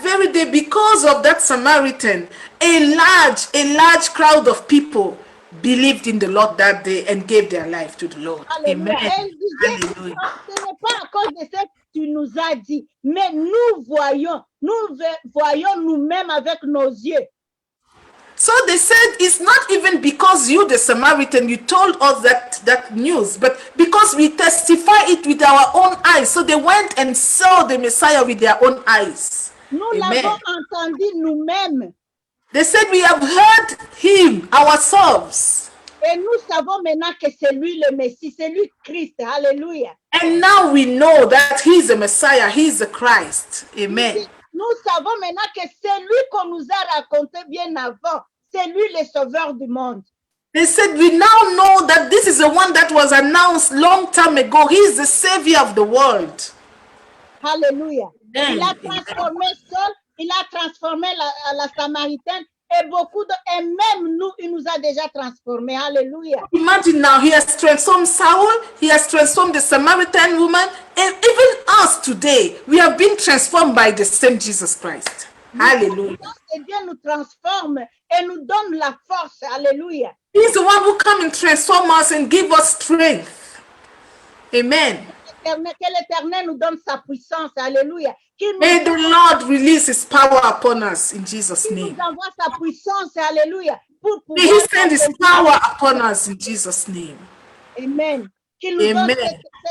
very day, because of that Samaritan, a large crowd of people believed in the Lord that day and gave their life to the Lord.
Alléluia.
Amen.
Disait, ce n'est pas à cause de ce que tu nous as dit, mais nous voyons nous-mêmes avec nos yeux.
So they said, it's not even because you, the Samaritan, you told us that news, but because we testify it with our own eyes. So they went and saw the Messiah with their own eyes.
Nous
Amen.
l'avons entendu nous-mêmes.
They said, we have heard him ourselves.
Et nous savons maintenant que c'est lui le Messie, c'est lui Christ. Alléluia.
And now we know that he is the Messiah, he is the Christ. Amen.
Nous savons maintenant que c'est lui qu'on nous a raconté bien avant. C'est lui le sauveur du monde.
They said, we now know that this is the one that was announced long time ago. He is the Savior of the world.
Alléluia.
Amen.
Il a transformé Saul, il a transformé la Samaritaine et et même nous, il nous a déjà transformés. Alléluia.
Imagine now, he has transformed Saul, he has transformed the Samaritan woman, and even us today, we have been transformed by the same Jesus Christ. Hallelujah.
Et Dieu nous transforme et nous donne la force. Alléluia.
He's the one who come and transform us and give us strength. Amen.
Que l'Éternel nous donne sa puissance. Alléluia.
May the Lord release his power upon us in Jesus'
Qu'il
name.
nous envoie sa puissance. Alléluia. Pour
May he send his power upon us in Jesus' name.
Amen. Qu'il nous donne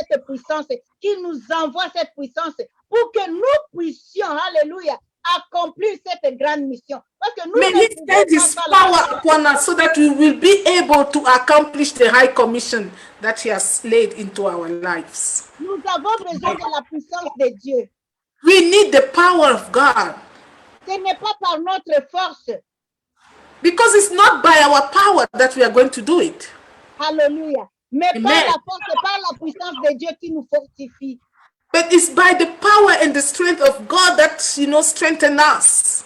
cette puissance. Qu'il nous envoie cette puissance pour que nous puissions, alléluia, accomplir cette grande mission. Parce que nous
May he send his power upon us so that we will be able to accomplish the high commission that he has laid into our lives.
Nous avons besoin de la puissance de Dieu.
We need the power of God.
Ce n'est pas par notre force.
Because it's not by our power that we are going to do it.
Alléluia. Mais
Amen.
par la force, par la puissance de Dieu qui nous fortifie.
But it's by the power and the strength of God that, strengthen us.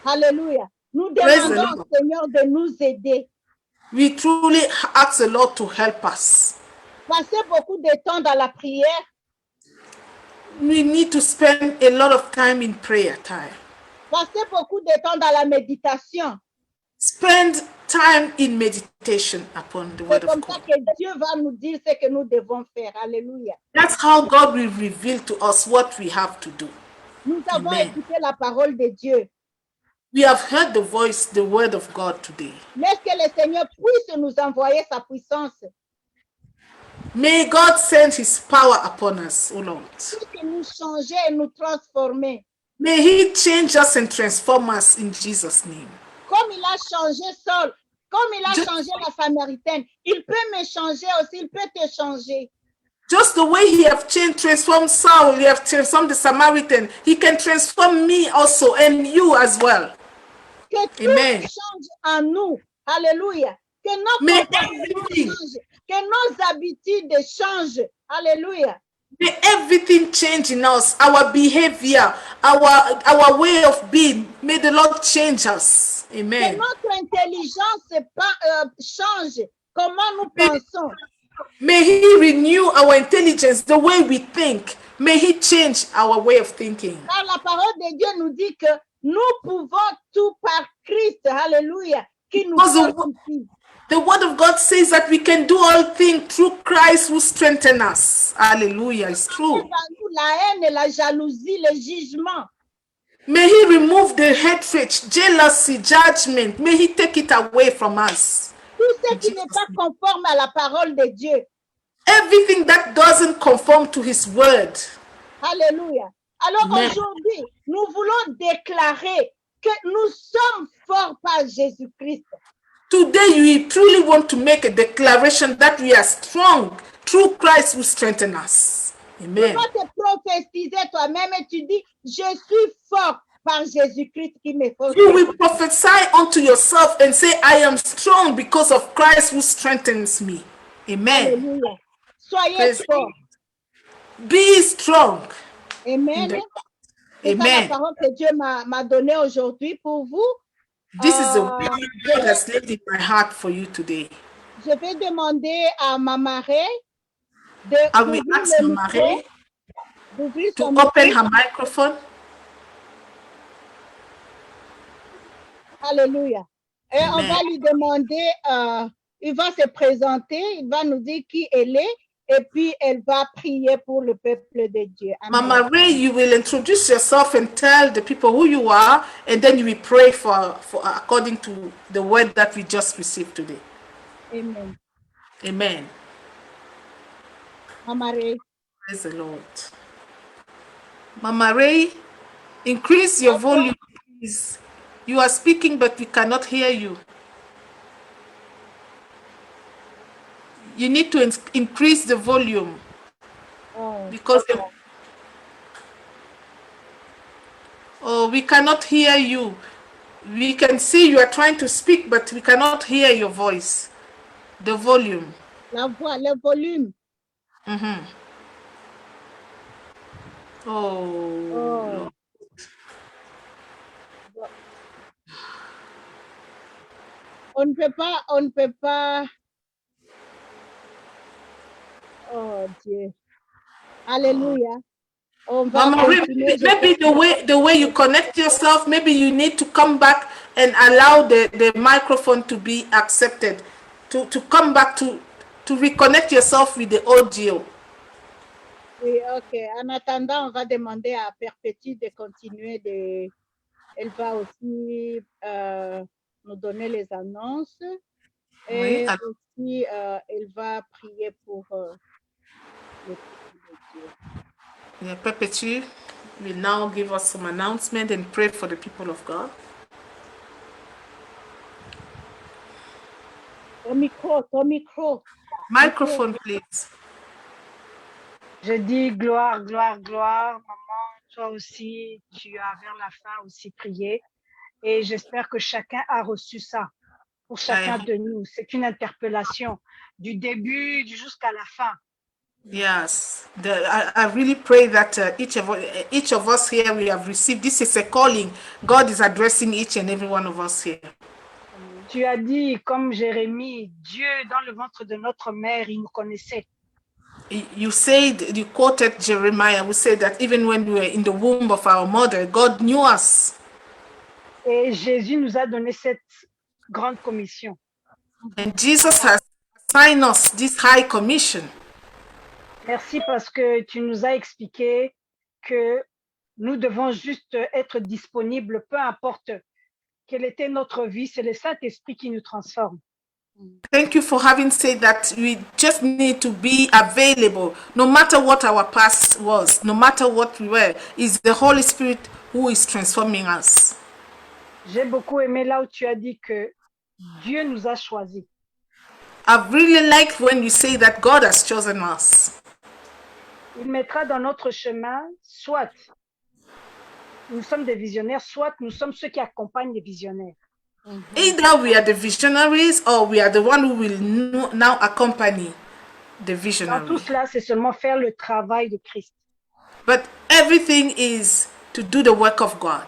Alléluia. Nous
Praise the
demandons
Lord.
au Seigneur de nous aider.
We truly ask the Lord to help us.
Passez beaucoup de temps dans la prière.
We need to spend a lot of time in prayer time.
Passez beaucoup de temps dans la méditation.
Spend time in meditation upon the
C'est
word of
comme ça
God.
que Dieu va nous dire ce que nous devons faire. Alléluia.
That's how God will reveal to us what we have to do.
Nous avons
Amen.
écouté la parole de Dieu.
We have heard the word of God today.
Laisse que le Seigneur puisse nous envoyer sa puissance.
May God send his power upon us, O Lord.
Puisse nous changer et nous transformer.
May he change us and transform us in Jesus' name.
Comme il a changé Saul, comme il a
Just-
changé la Samaritaine, il peut me changer aussi, il peut te changer.
Just the way he have transformed Saul, he have transformed the Samaritan, he can transform me also and you as well.
Que tout
Amen.
change en nous. Alléluia. Que nos
May
comportements
everything,
changent. Que nos habitudes changent. Alléluia.
may everything change in us, our behavior, our way of being. May the Lord change us.
Que
Amen.
notre intelligence change. Comment nous pensons.
May he renew our intelligence, the way we think. May he change our way of thinking.
Car la parole de Dieu nous dit que nous pouvons tout par Christ. Alléluia. Qui nous
Because
fortifie.
the word of God says that we can do all things through Christ who strengthens us. Hallelujah. It's true.
Enlève en nous la haine, la jalousie, le jugement.
May he remove the hatred, jealousy, judgment. May he take it away from us.
Tout ce qui n'est pas conforme à la parole de Dieu.
Everything that doesn't conform to his word.
Alléluia. Alors
Amen.
aujourd'hui, nous voulons déclarer que nous sommes forts par Jésus-Christ.
Today, we truly want to make a declaration that we are strong through Christ who strengthens us.
Tu
Amen.
vas te prophétiser toi-même et tu dis, je suis fort par Jésus-Christ qui me
You
fortifie.
will prophesy unto yourself and say, I am strong because of Christ who strengthens me. Amen.
Alléluia. Soyez
Praise
forts.
Be strong.
Amen.
the-
C'est ça la
Amen.
parole que Dieu m'a donnée aujourd'hui pour vous.
This is the
Euh,
word God has laid in my heart for you today.
Je vais demander à Mama Ray
I will
d'ouvrir
ask
le
Mama
micro,
Ray
d'ouvrir
to
son
open
micro.
her microphone.
Alléluia. Et on
Amen.
va lui demander, il va se présenter, il va nous dire qui elle est, et puis elle va prier pour le peuple de Dieu. Amen.
Mama Ray, you will introduce yourself and tell the people who you are, and then you will pray for according to the word that we just received today.
Amen.
Amen.
Mama Ray.
Praise the Lord. Mama Ray, increase your volume, please. You are speaking, but we cannot hear you. You need to increase the volume
Oh,
because we cannot hear you. We can see you are trying to speak, but we cannot hear your voice. The volume.
la voix, le volume.
Mhm. Oh,
Oh.
Lord.
On ne peut pas. Oh Dieu. Alléluia. On va
Mama Ray,
continuer.
maybe the way you connect yourself, maybe you need to come back and allow the microphone to be accepted, to come back to reconnect yourself with the audio.
Oui, ok. En attendant, on va demander à Perpétue de continuer de. Elle va aussi nous donner les annonces et
Oui,
aussi elle va prier pour le peuple de Dieu.
yeah, Perpetu will now give us some announcement and pray for the people of God.
Ton micro.
Microphone, please.
Je dis gloire, gloire, gloire. Maman, toi aussi, tu as vers la fin aussi prié. Et j'espère que chacun a reçu ça pour chacun de nous. C'est une interpellation du début jusqu'à la fin.
Yes, I really pray that each of us here we have received. This is a calling. God is addressing each and every one of us here.
Tu as dit, comme Jérémie, Dieu dans le ventre de notre mère, il nous connaissait.
You quoted Jeremiah. We said that even when we were in the womb of our mother, God knew us.
Et Jésus nous a donné cette grande commission.
And Jesus has assigned us this high commission.
Merci parce que tu nous as expliqué que nous devons juste être disponibles, peu importe quelle était notre vie, c'est le Saint-Esprit qui nous transforme.
Thank you for having said that we just need to be available no matter what our past was, no matter what we were. It's the Holy Spirit who is transforming us.
J'ai beaucoup aimé là où tu as dit que Dieu nous a choisis.
I really like when you say that God has chosen us.
Il mettra dans notre chemin, soit nous sommes des visionnaires, soit nous sommes ceux qui accompagnent les visionnaires.
Either we are the visionaries or we are the one who will now accompany the
Dans tout
visionary.
cela, c'est seulement faire le travail de Christ.
But everything is to do the work of God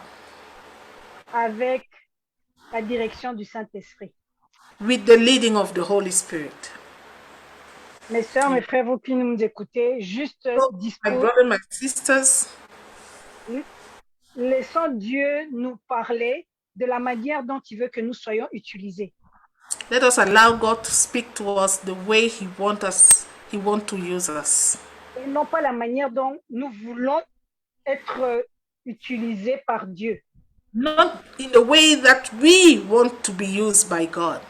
Avec la direction du Saint-Esprit.
with the leading of the Holy Spirit.
Mes sœurs, mes frères, vous qui nous écoutez, juste
So, my
dispo,
brothers, my sisters,
laissons Dieu nous parler de la manière dont il veut que nous soyons utilisés.
let us allow God to speak to us the way He wants to use us.
Et non pas la manière dont nous voulons être utilisés par Dieu.
Not in the way that we want to be used by God.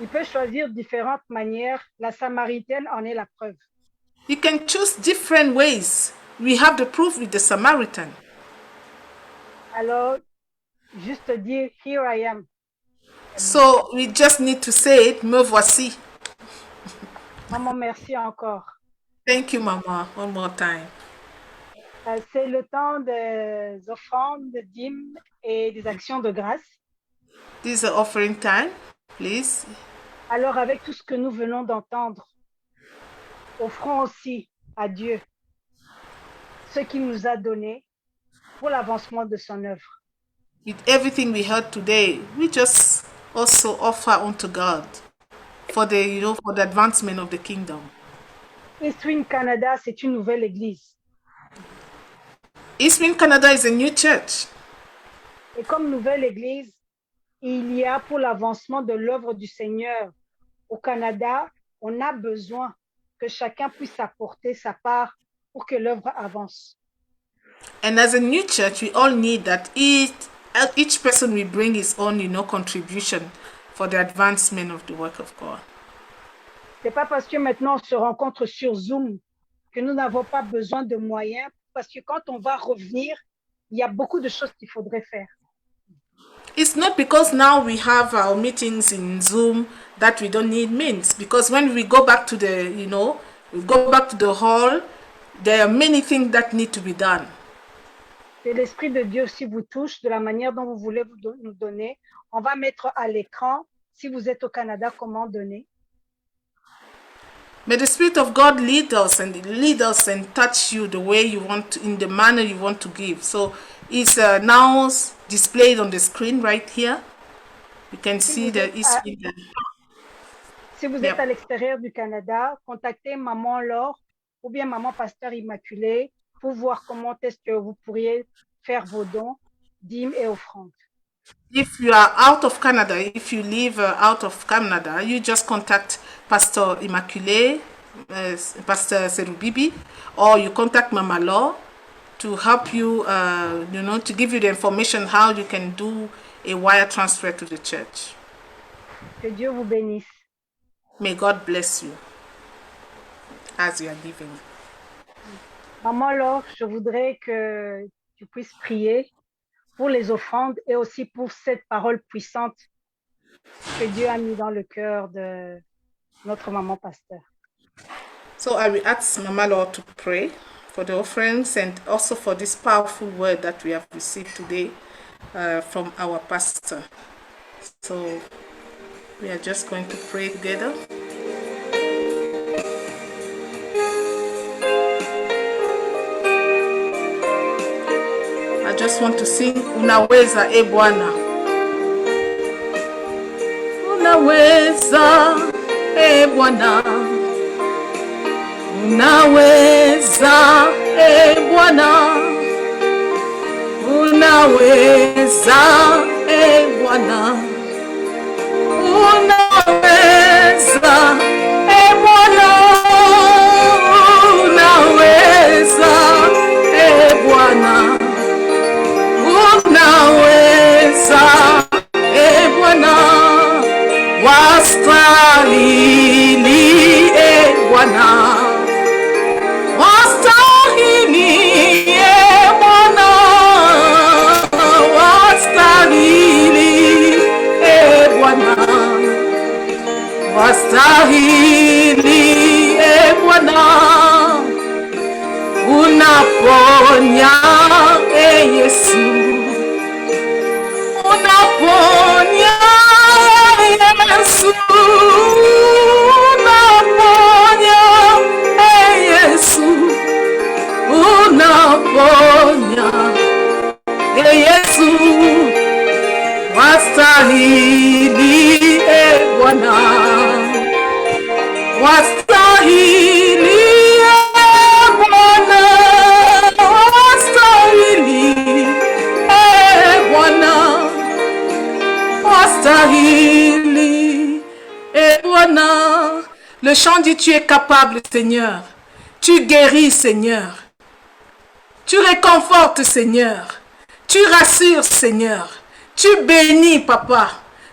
Il peut choisir différentes manières. La Samaritaine en est la preuve.
You can choose different ways. We have the proof with the Samaritan.
Alors, juste dire, here I am.
So we just need to say it, me voici.
Maman, merci encore.
Thank you, Mama, one more time.
C'est le temps des offrandes, des dîmes et des actions de grâce.
This is offering time, please.
Alors, avec tout ce que nous venons d'entendre, offrons aussi à Dieu ce qu'il nous a donné pour l'avancement de son œuvre.
With everything we heard today, we just also offer unto God for the advancement of the kingdom.
Eastwind Canada, c'est une nouvelle église.
Eastwind Canada is a new church.
Et comme nouvelle église, il y a pour l'avancement de l'œuvre du Seigneur au Canada, on a besoin que chacun puisse apporter sa part pour que l'œuvre avance.
And as a new church, we all need that each person will bring his own, contribution for the advancement of the work of God.
C'est pas parce que maintenant on se rencontre sur Zoom que nous n'avons pas besoin de moyens, parce que quand on va revenir, il y a beaucoup de choses qu'il faudrait faire.
It's not because now we have our meetings in Zoom that we don't need means. Because when we go back to the hall, there are many things that need to be done.
Que l'Esprit de Dieu aussi vous touche de la manière dont vous voulez nous donner. On va mettre à l'écran, si vous êtes au Canada, comment donner.
May the Spirit of God lead us and touch you the way you want to, in the manner you want to give. So it's now displayed on the screen right here. You can see the Eastwind.
Si vous êtes à l'extérieur du Canada, contactez Maman Laure ou bien Maman Pasteur Immaculée pour voir comment est-ce que vous pourriez faire vos dons, dîmes et offrandes.
If you are out of Canada, if you live out of Canada, you just contact Pastor Immaculée, Pastor Serubibi, or you contact Mama Law to help you, to give you the information how you can do a wire transfer to the church.
Que Dieu vous bénisse.
May God bless you as you are giving.
Maman Laure, je voudrais que tu puisses prier pour les offrandes et aussi pour cette parole puissante que Dieu a mis dans le cœur de notre maman pasteur.
So I will ask Mama Laure to pray for the offerings and also for this powerful word that we have received today from our pastor. So we are just going to pray together. I just want to sing Unaweza e Bwana. Unaweza e Bwana. Unaweza e Bwana. Unaweza e Bwana. Unaweza e Bwana. Unaweza e Bwana. Unaweza e Bwana, wastahili e Bwana, wastahili e Bwana, wastahili unaponya, Yesu unaponya, Yesu wastahili, Bwana wastahili, Bwana wastahili, Bwana wastahili, Bwana. Le chant dit: tu es capable, Seigneur. Tu guéris, Seigneur. Tu réconfortes, Seigneur. Tu rassures, Seigneur. Tu bénis, Papa.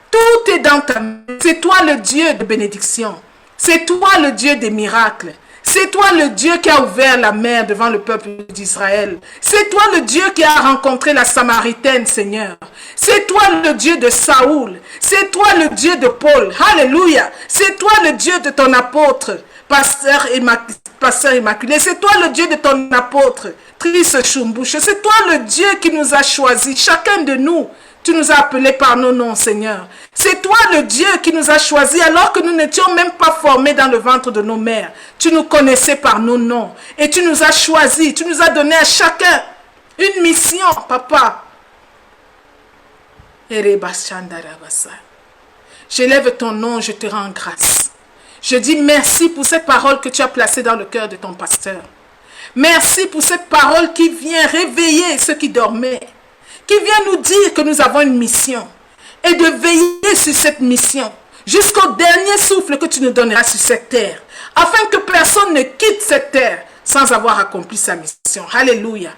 Tout est dans ta main. C'est toi le Dieu de bénédiction. C'est toi le Dieu des miracles. C'est toi le Dieu qui a ouvert la mer devant le peuple d'Israël. C'est toi le Dieu qui a rencontré la Samaritaine, Seigneur. C'est toi le Dieu de Saoul. C'est toi le Dieu de Paul. Alléluia. C'est toi le Dieu de ton apôtre, pasteur immaculé. C'est toi le Dieu de ton apôtre, Trice Shumbouche. C'est toi le Dieu qui nous a choisis, chacun de nous. Tu nous as appelés par nos noms, Seigneur. C'est toi le Dieu qui nous a choisis alors que nous n'étions même pas formés dans le ventre de nos mères. Tu nous connaissais par nos noms et tu nous as choisis. Tu nous as donné à chacun une mission, Papa. J'élève ton nom, je te rends grâce. Je dis merci pour cette parole que tu as placée dans le cœur de ton pasteur. Merci pour cette parole qui vient réveiller ceux qui dormaient, qui vient nous dire que nous avons une mission et de veiller sur cette mission jusqu'au dernier souffle que tu nous donneras sur cette terre, afin que personne ne quitte cette terre sans avoir accompli sa mission. Alléluia.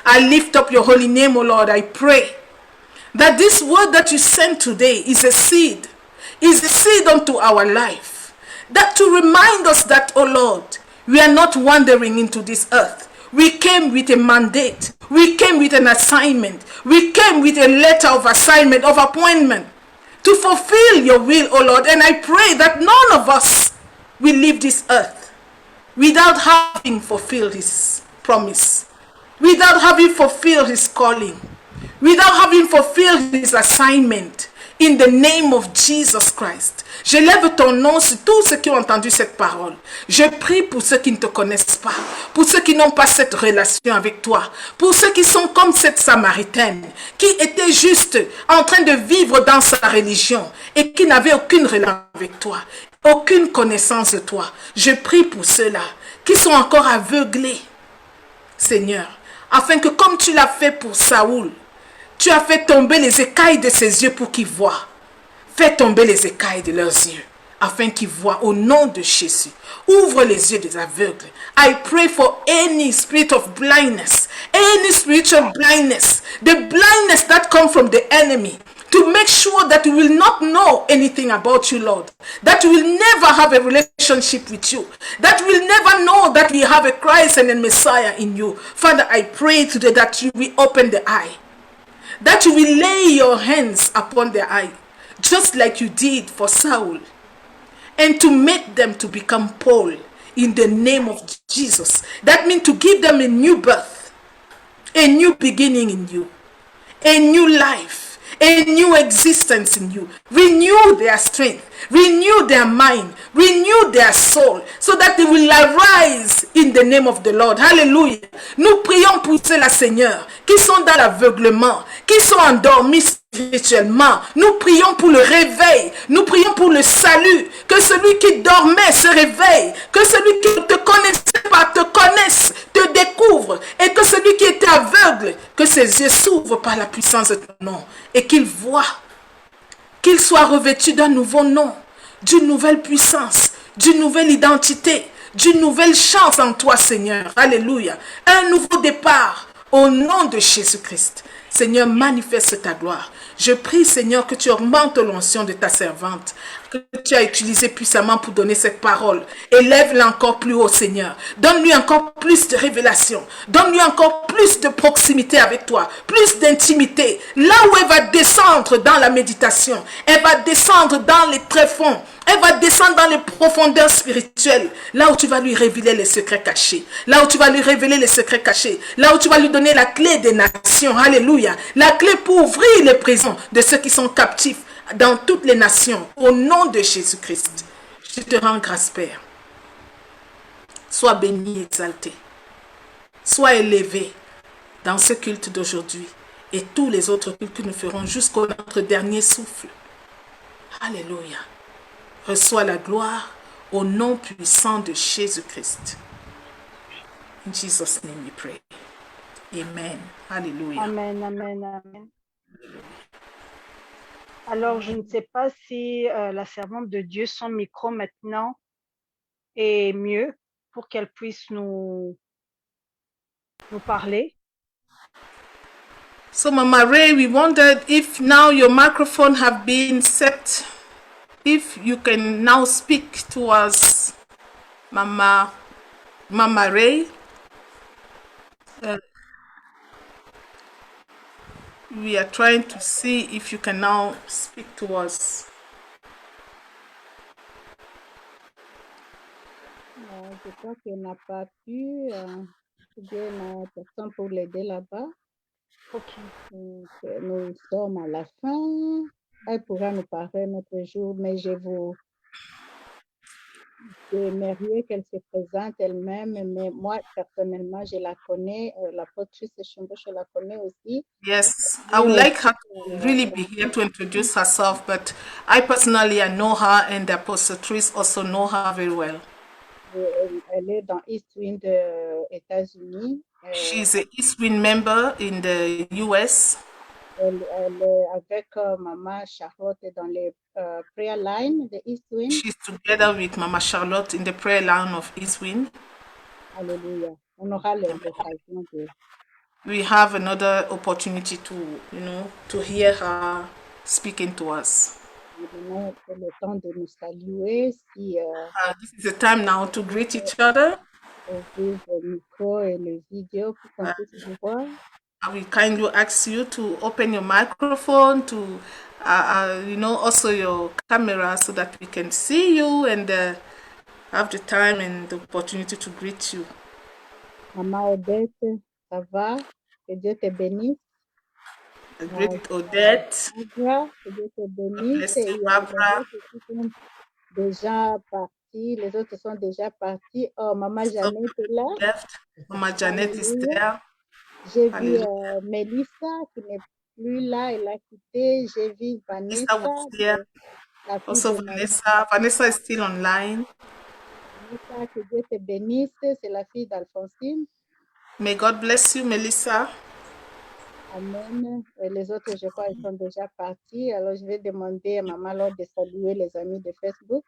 I lift up your holy name, O Lord. I pray that this word that you sent today is a seed unto our life, that to remind us that, O Lord, we are not wandering into this earth. We came with a mandate. We came with an assignment. We came with a letter of assignment, of appointment, to fulfill your will, O Lord. And I pray that none of us will leave this earth without having fulfilled his promise, without having fulfilled his calling, without having fulfilled his assignment. In the name of Jesus Christ, je lève ton nom sur tous ceux qui ont entendu cette parole. Je prie pour ceux qui ne te connaissent pas, pour ceux qui n'ont pas cette relation avec toi, pour ceux qui sont comme cette Samaritaine, qui était juste en train de vivre dans sa religion et qui n'avait aucune relation avec toi, aucune connaissance de toi. Je prie pour ceux-là qui sont encore aveuglés, Seigneur, afin que comme tu l'as fait pour Saoul, tu as fait tomber les écailles de ses yeux pour qu'ils voient. Fais tomber les écailles de leurs yeux, afin qu'ils voient au nom de Jésus. Ouvre les yeux des aveugles. I pray for any spirit of blindness, any spiritual blindness, the blindness that comes from the enemy, to make sure that we will not know anything about you, Lord. That we will never have a relationship with you. That we will never know that we have a Christ and a Messiah in you. Father, I pray today that you will open the eye, that you will lay your hands upon their eye, just like you did for Saul, and to make them to become Paul in the name of Jesus. That means to give them a new birth, a new beginning in you, a new life, a new existence in you. Renew their strength, renew their mind, renew their soul, so that they will arise in the name of the Lord. Hallelujah. Nous prions pour ceux-là, Seigneur, qui sont dans l'aveuglement, qui sont endormis spirituellement. Nous prions pour le réveil, nous prions pour le salut, que celui qui dormait se réveille, que celui qui ne te connaissait pas te connaisse, te découvre, et que celui qui était aveugle, que ses yeux s'ouvrent par la puissance de ton nom, et qu'il voit, qu'il soit revêtu d'un nouveau nom, d'une nouvelle puissance, d'une nouvelle identité, d'une nouvelle chance en toi, Seigneur. Alléluia. Un nouveau départ au nom de Jésus-Christ. Seigneur, manifeste ta gloire. Je prie, Seigneur, que tu augmentes l'onction de ta servante, que tu as utilisé puissamment pour donner cette parole. Élève-la encore plus haut, Seigneur. Donne-lui encore plus de révélation. Donne-lui encore plus de proximité avec toi, plus d'intimité. Là où elle va descendre dans la méditation, elle va descendre dans les tréfonds, elle va descendre dans les profondeurs spirituelles, là où tu vas lui révéler les secrets cachés, là où tu vas lui révéler les secrets cachés, là où tu vas lui donner la clé des nations, alléluia, la clé pour ouvrir les prisons de ceux qui sont captifs dans toutes les nations. Au nom de Jésus-Christ, je te rends grâce, Père. Sois béni, exalté. Sois élevé dans ce culte d'aujourd'hui et tous les autres cultes que nous ferons jusqu'au notre dernier souffle. Alléluia. Reçois la gloire au nom puissant de Jésus-Christ. In Jesus' name we pray. Amen. Alléluia.
Amen, amen, amen. Alors, je ne sais pas si la servante de Dieu, son micro maintenant est mieux pour qu'elle puisse nous parler.
So, Mama Ray, we wondered if now your microphone have been set, if you can now speak to us, Mama Ray. We are trying to see if you can now speak to us.
Je crois qu'elle n'a pas pu. Bien la personne pour l'aider là-bas.
Ok.
Donc, nous sommes à la fin. Elle pourra nous parler notre jour, mais j'aimerais qu'elle se présente elle-même, mais moi, personnellement, je la connais. L'apôtrice Chumbo, je la connais aussi.
Yes, I would like her to really be here to introduce herself, but I personally, I know her and the apostolatrice also know her very well.
Elle est dans East Wind, États-Unis.
She's an East Wind member in the US.
Elle est avec Maman Charlotte dans les prayer line de East Wind.
She's together with Mama Charlotte in the prayer line of East Wind.
Alléluia. On aura l'occasion de...
We have another opportunity to, to hear her speaking to us.
Nous avons le temps de nous saluer. Si
this is the time now to greet each other.
ouvrir le micro et le vidéo pour qu'on puisse vous voir.
I will kindly ask you to open your microphone, to also your camera, so that we can see you and have the time and the opportunity to greet you.
Maman Odette, ça va? Que Dieu te bénisse.
Great Odette.
Barbara, que Dieu te bénisse.
Bless you, Barbara.
Déjà partis, les autres sont déjà partis. Oh, Maman Jeannette est là.
Left. Mama Janet is there.
J'ai vu Mélissa qui n'est plus là, elle a quitté. J'ai vu Vanessa.
Also Vanessa. Vanessa is still online.
Vanessa, que Dieu te bénisse. C'est la fille d'Alphonsine.
May God bless you, Melissa.
Amen. Et les autres, je crois, ils sont déjà partis. Alors, je vais demander à Maman Laure de saluer les amis de Facebook.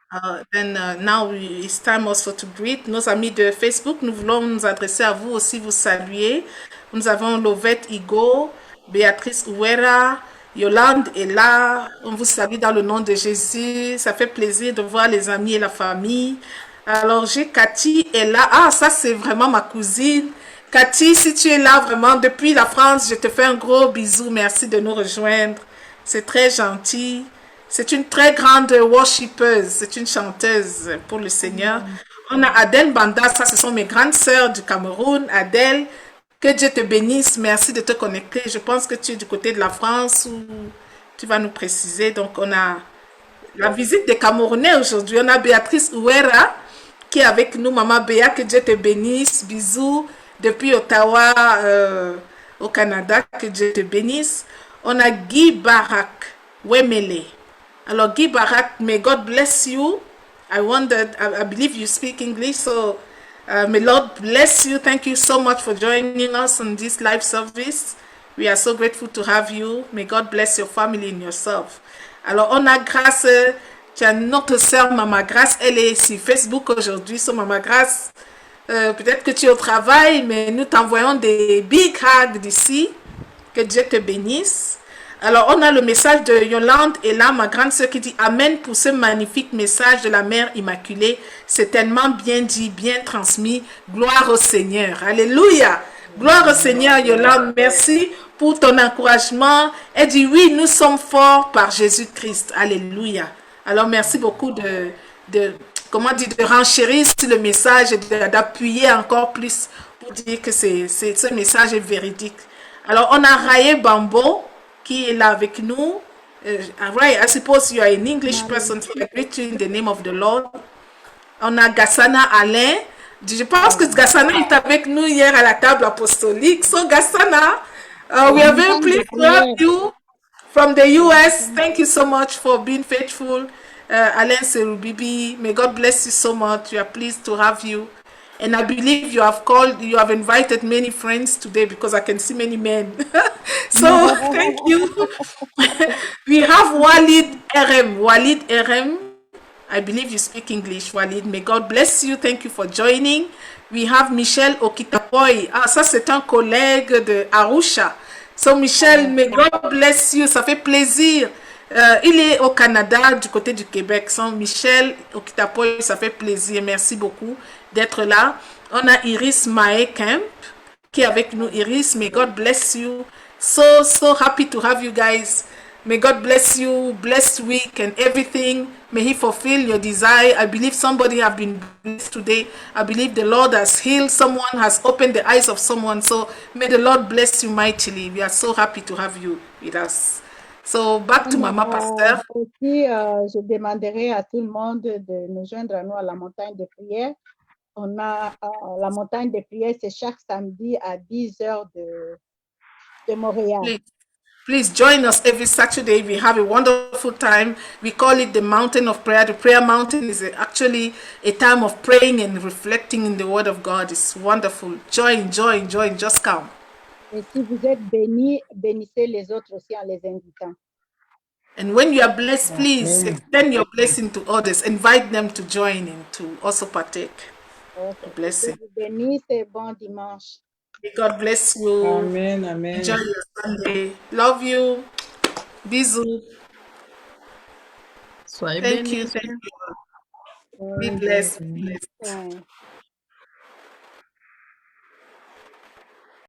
Now it's time also to greet nos amis de Facebook. Nous voulons nous adresser à vous aussi, vous saluer. Nous avons Lovette Igo, Béatrice Ouera, Yolande est là. On vous salue dans le nom de Jésus. Ça fait plaisir de voir les amis et la famille. Alors, j'ai Cathy est là. Ah, ça, c'est vraiment ma cousine. Cathy, si tu es là vraiment depuis la France, je te fais un gros bisou. Merci de nous rejoindre. C'est très gentil. C'est une très grande worshipeuse. C'est une chanteuse pour le Seigneur. On a Adèle Banda. Ça, ce sont mes grandes sœurs du Cameroun. Adèle, que Dieu te bénisse. Merci de te connecter. Je pense que tu es du côté de la France ou tu vas nous préciser. Donc, on a la visite des Camerounais aujourd'hui. On a Béatrice Ouera qui est avec nous. Maman Béa, que Dieu te bénisse. Bisous. Depuis Ottawa, au Canada, que Dieu te bénisse. On a Guy Barak, Wemele. Alors, Guy Barak, may God bless you. I believe you speak English, so may Lord bless you. Thank you so much for joining us on this live service. We are so grateful to have you. May God bless your family and yourself. Alors, on a Grâce, tu as notre sœur Maman Grâce, elle est sur Facebook aujourd'hui, so Maman Grâce. Peut-être que tu es au travail, mais nous t'envoyons des big hugs d'ici. Que Dieu te bénisse. Alors, on a le message de Yolande et là, ma grande sœur qui dit Amen pour ce magnifique message de la Mère Immaculée. C'est tellement bien dit, bien transmis. Gloire au Seigneur. Alléluia. Gloire au Seigneur, Yolande. Merci pour ton encouragement. Elle dit oui, nous sommes forts par Jésus-Christ. Alléluia. Alors, merci beaucoup de renchérir sur le message et d'appuyer encore plus pour dire que ce message est véridique. Alors, on a Raye Bambo qui est là avec nous. Right, I suppose you are an English person, so I greet you in the name of the Lord. On a Gassana Alain. Je pense que Gassana est avec nous hier à la table apostolique. So Gassana, we are very pleased to have you from the US. Thank you so much for being faithful. Alain Serubibi, may God bless you so much. We are pleased to have you. And I believe you have invited many friends today because I can see many men. So thank you. We have Walid RM. Walid RM. I believe you speak English, Walid. May God bless you. Thank you for joining. We have Michel Okitapoy. Ah, ça c'est un collègue de Arusha. So Michel, may God bless you. Ça fait plaisir. Il est au Canada, du côté du Québec. So Michel Okitapoy, ça fait plaisir. Merci beaucoup d'être là. On a Iris Mae Kemp qui est avec nous. Iris, may God bless you. So happy to have you guys. May God bless you, blessed week and everything. May He fulfill your desire. I believe somebody have been blessed today. I believe the Lord has healed someone, has opened the eyes of someone. So may the Lord bless you mightily. We are so happy to have you with us. So back to Mama Pasteur.
Aussi, je demanderai à tout le monde de nous joindre à nous à la montagne de prière. On a la montagne de prière, c'est chaque samedi à 10 heures de Montréal.
Please join us every Saturday. We have a wonderful time. We call it the Mountain of Prayer. The Prayer Mountain is actually a time of praying and reflecting in the Word of God. It's wonderful. Join. Just come.
Et si vous êtes bénis, bénissez les autres aussi en les invitant.
And when you are blessed, please extend your blessing to others. Invite them to join in, to also partake.
Okay.
Blessing.
Que vous bénissez, bon dimanche.
May God bless you.
Amen, amen.
Enjoy your Sunday. Love you. Bisous.
Soyez
Thank
bénis.
you. Be blessed. Be blessed.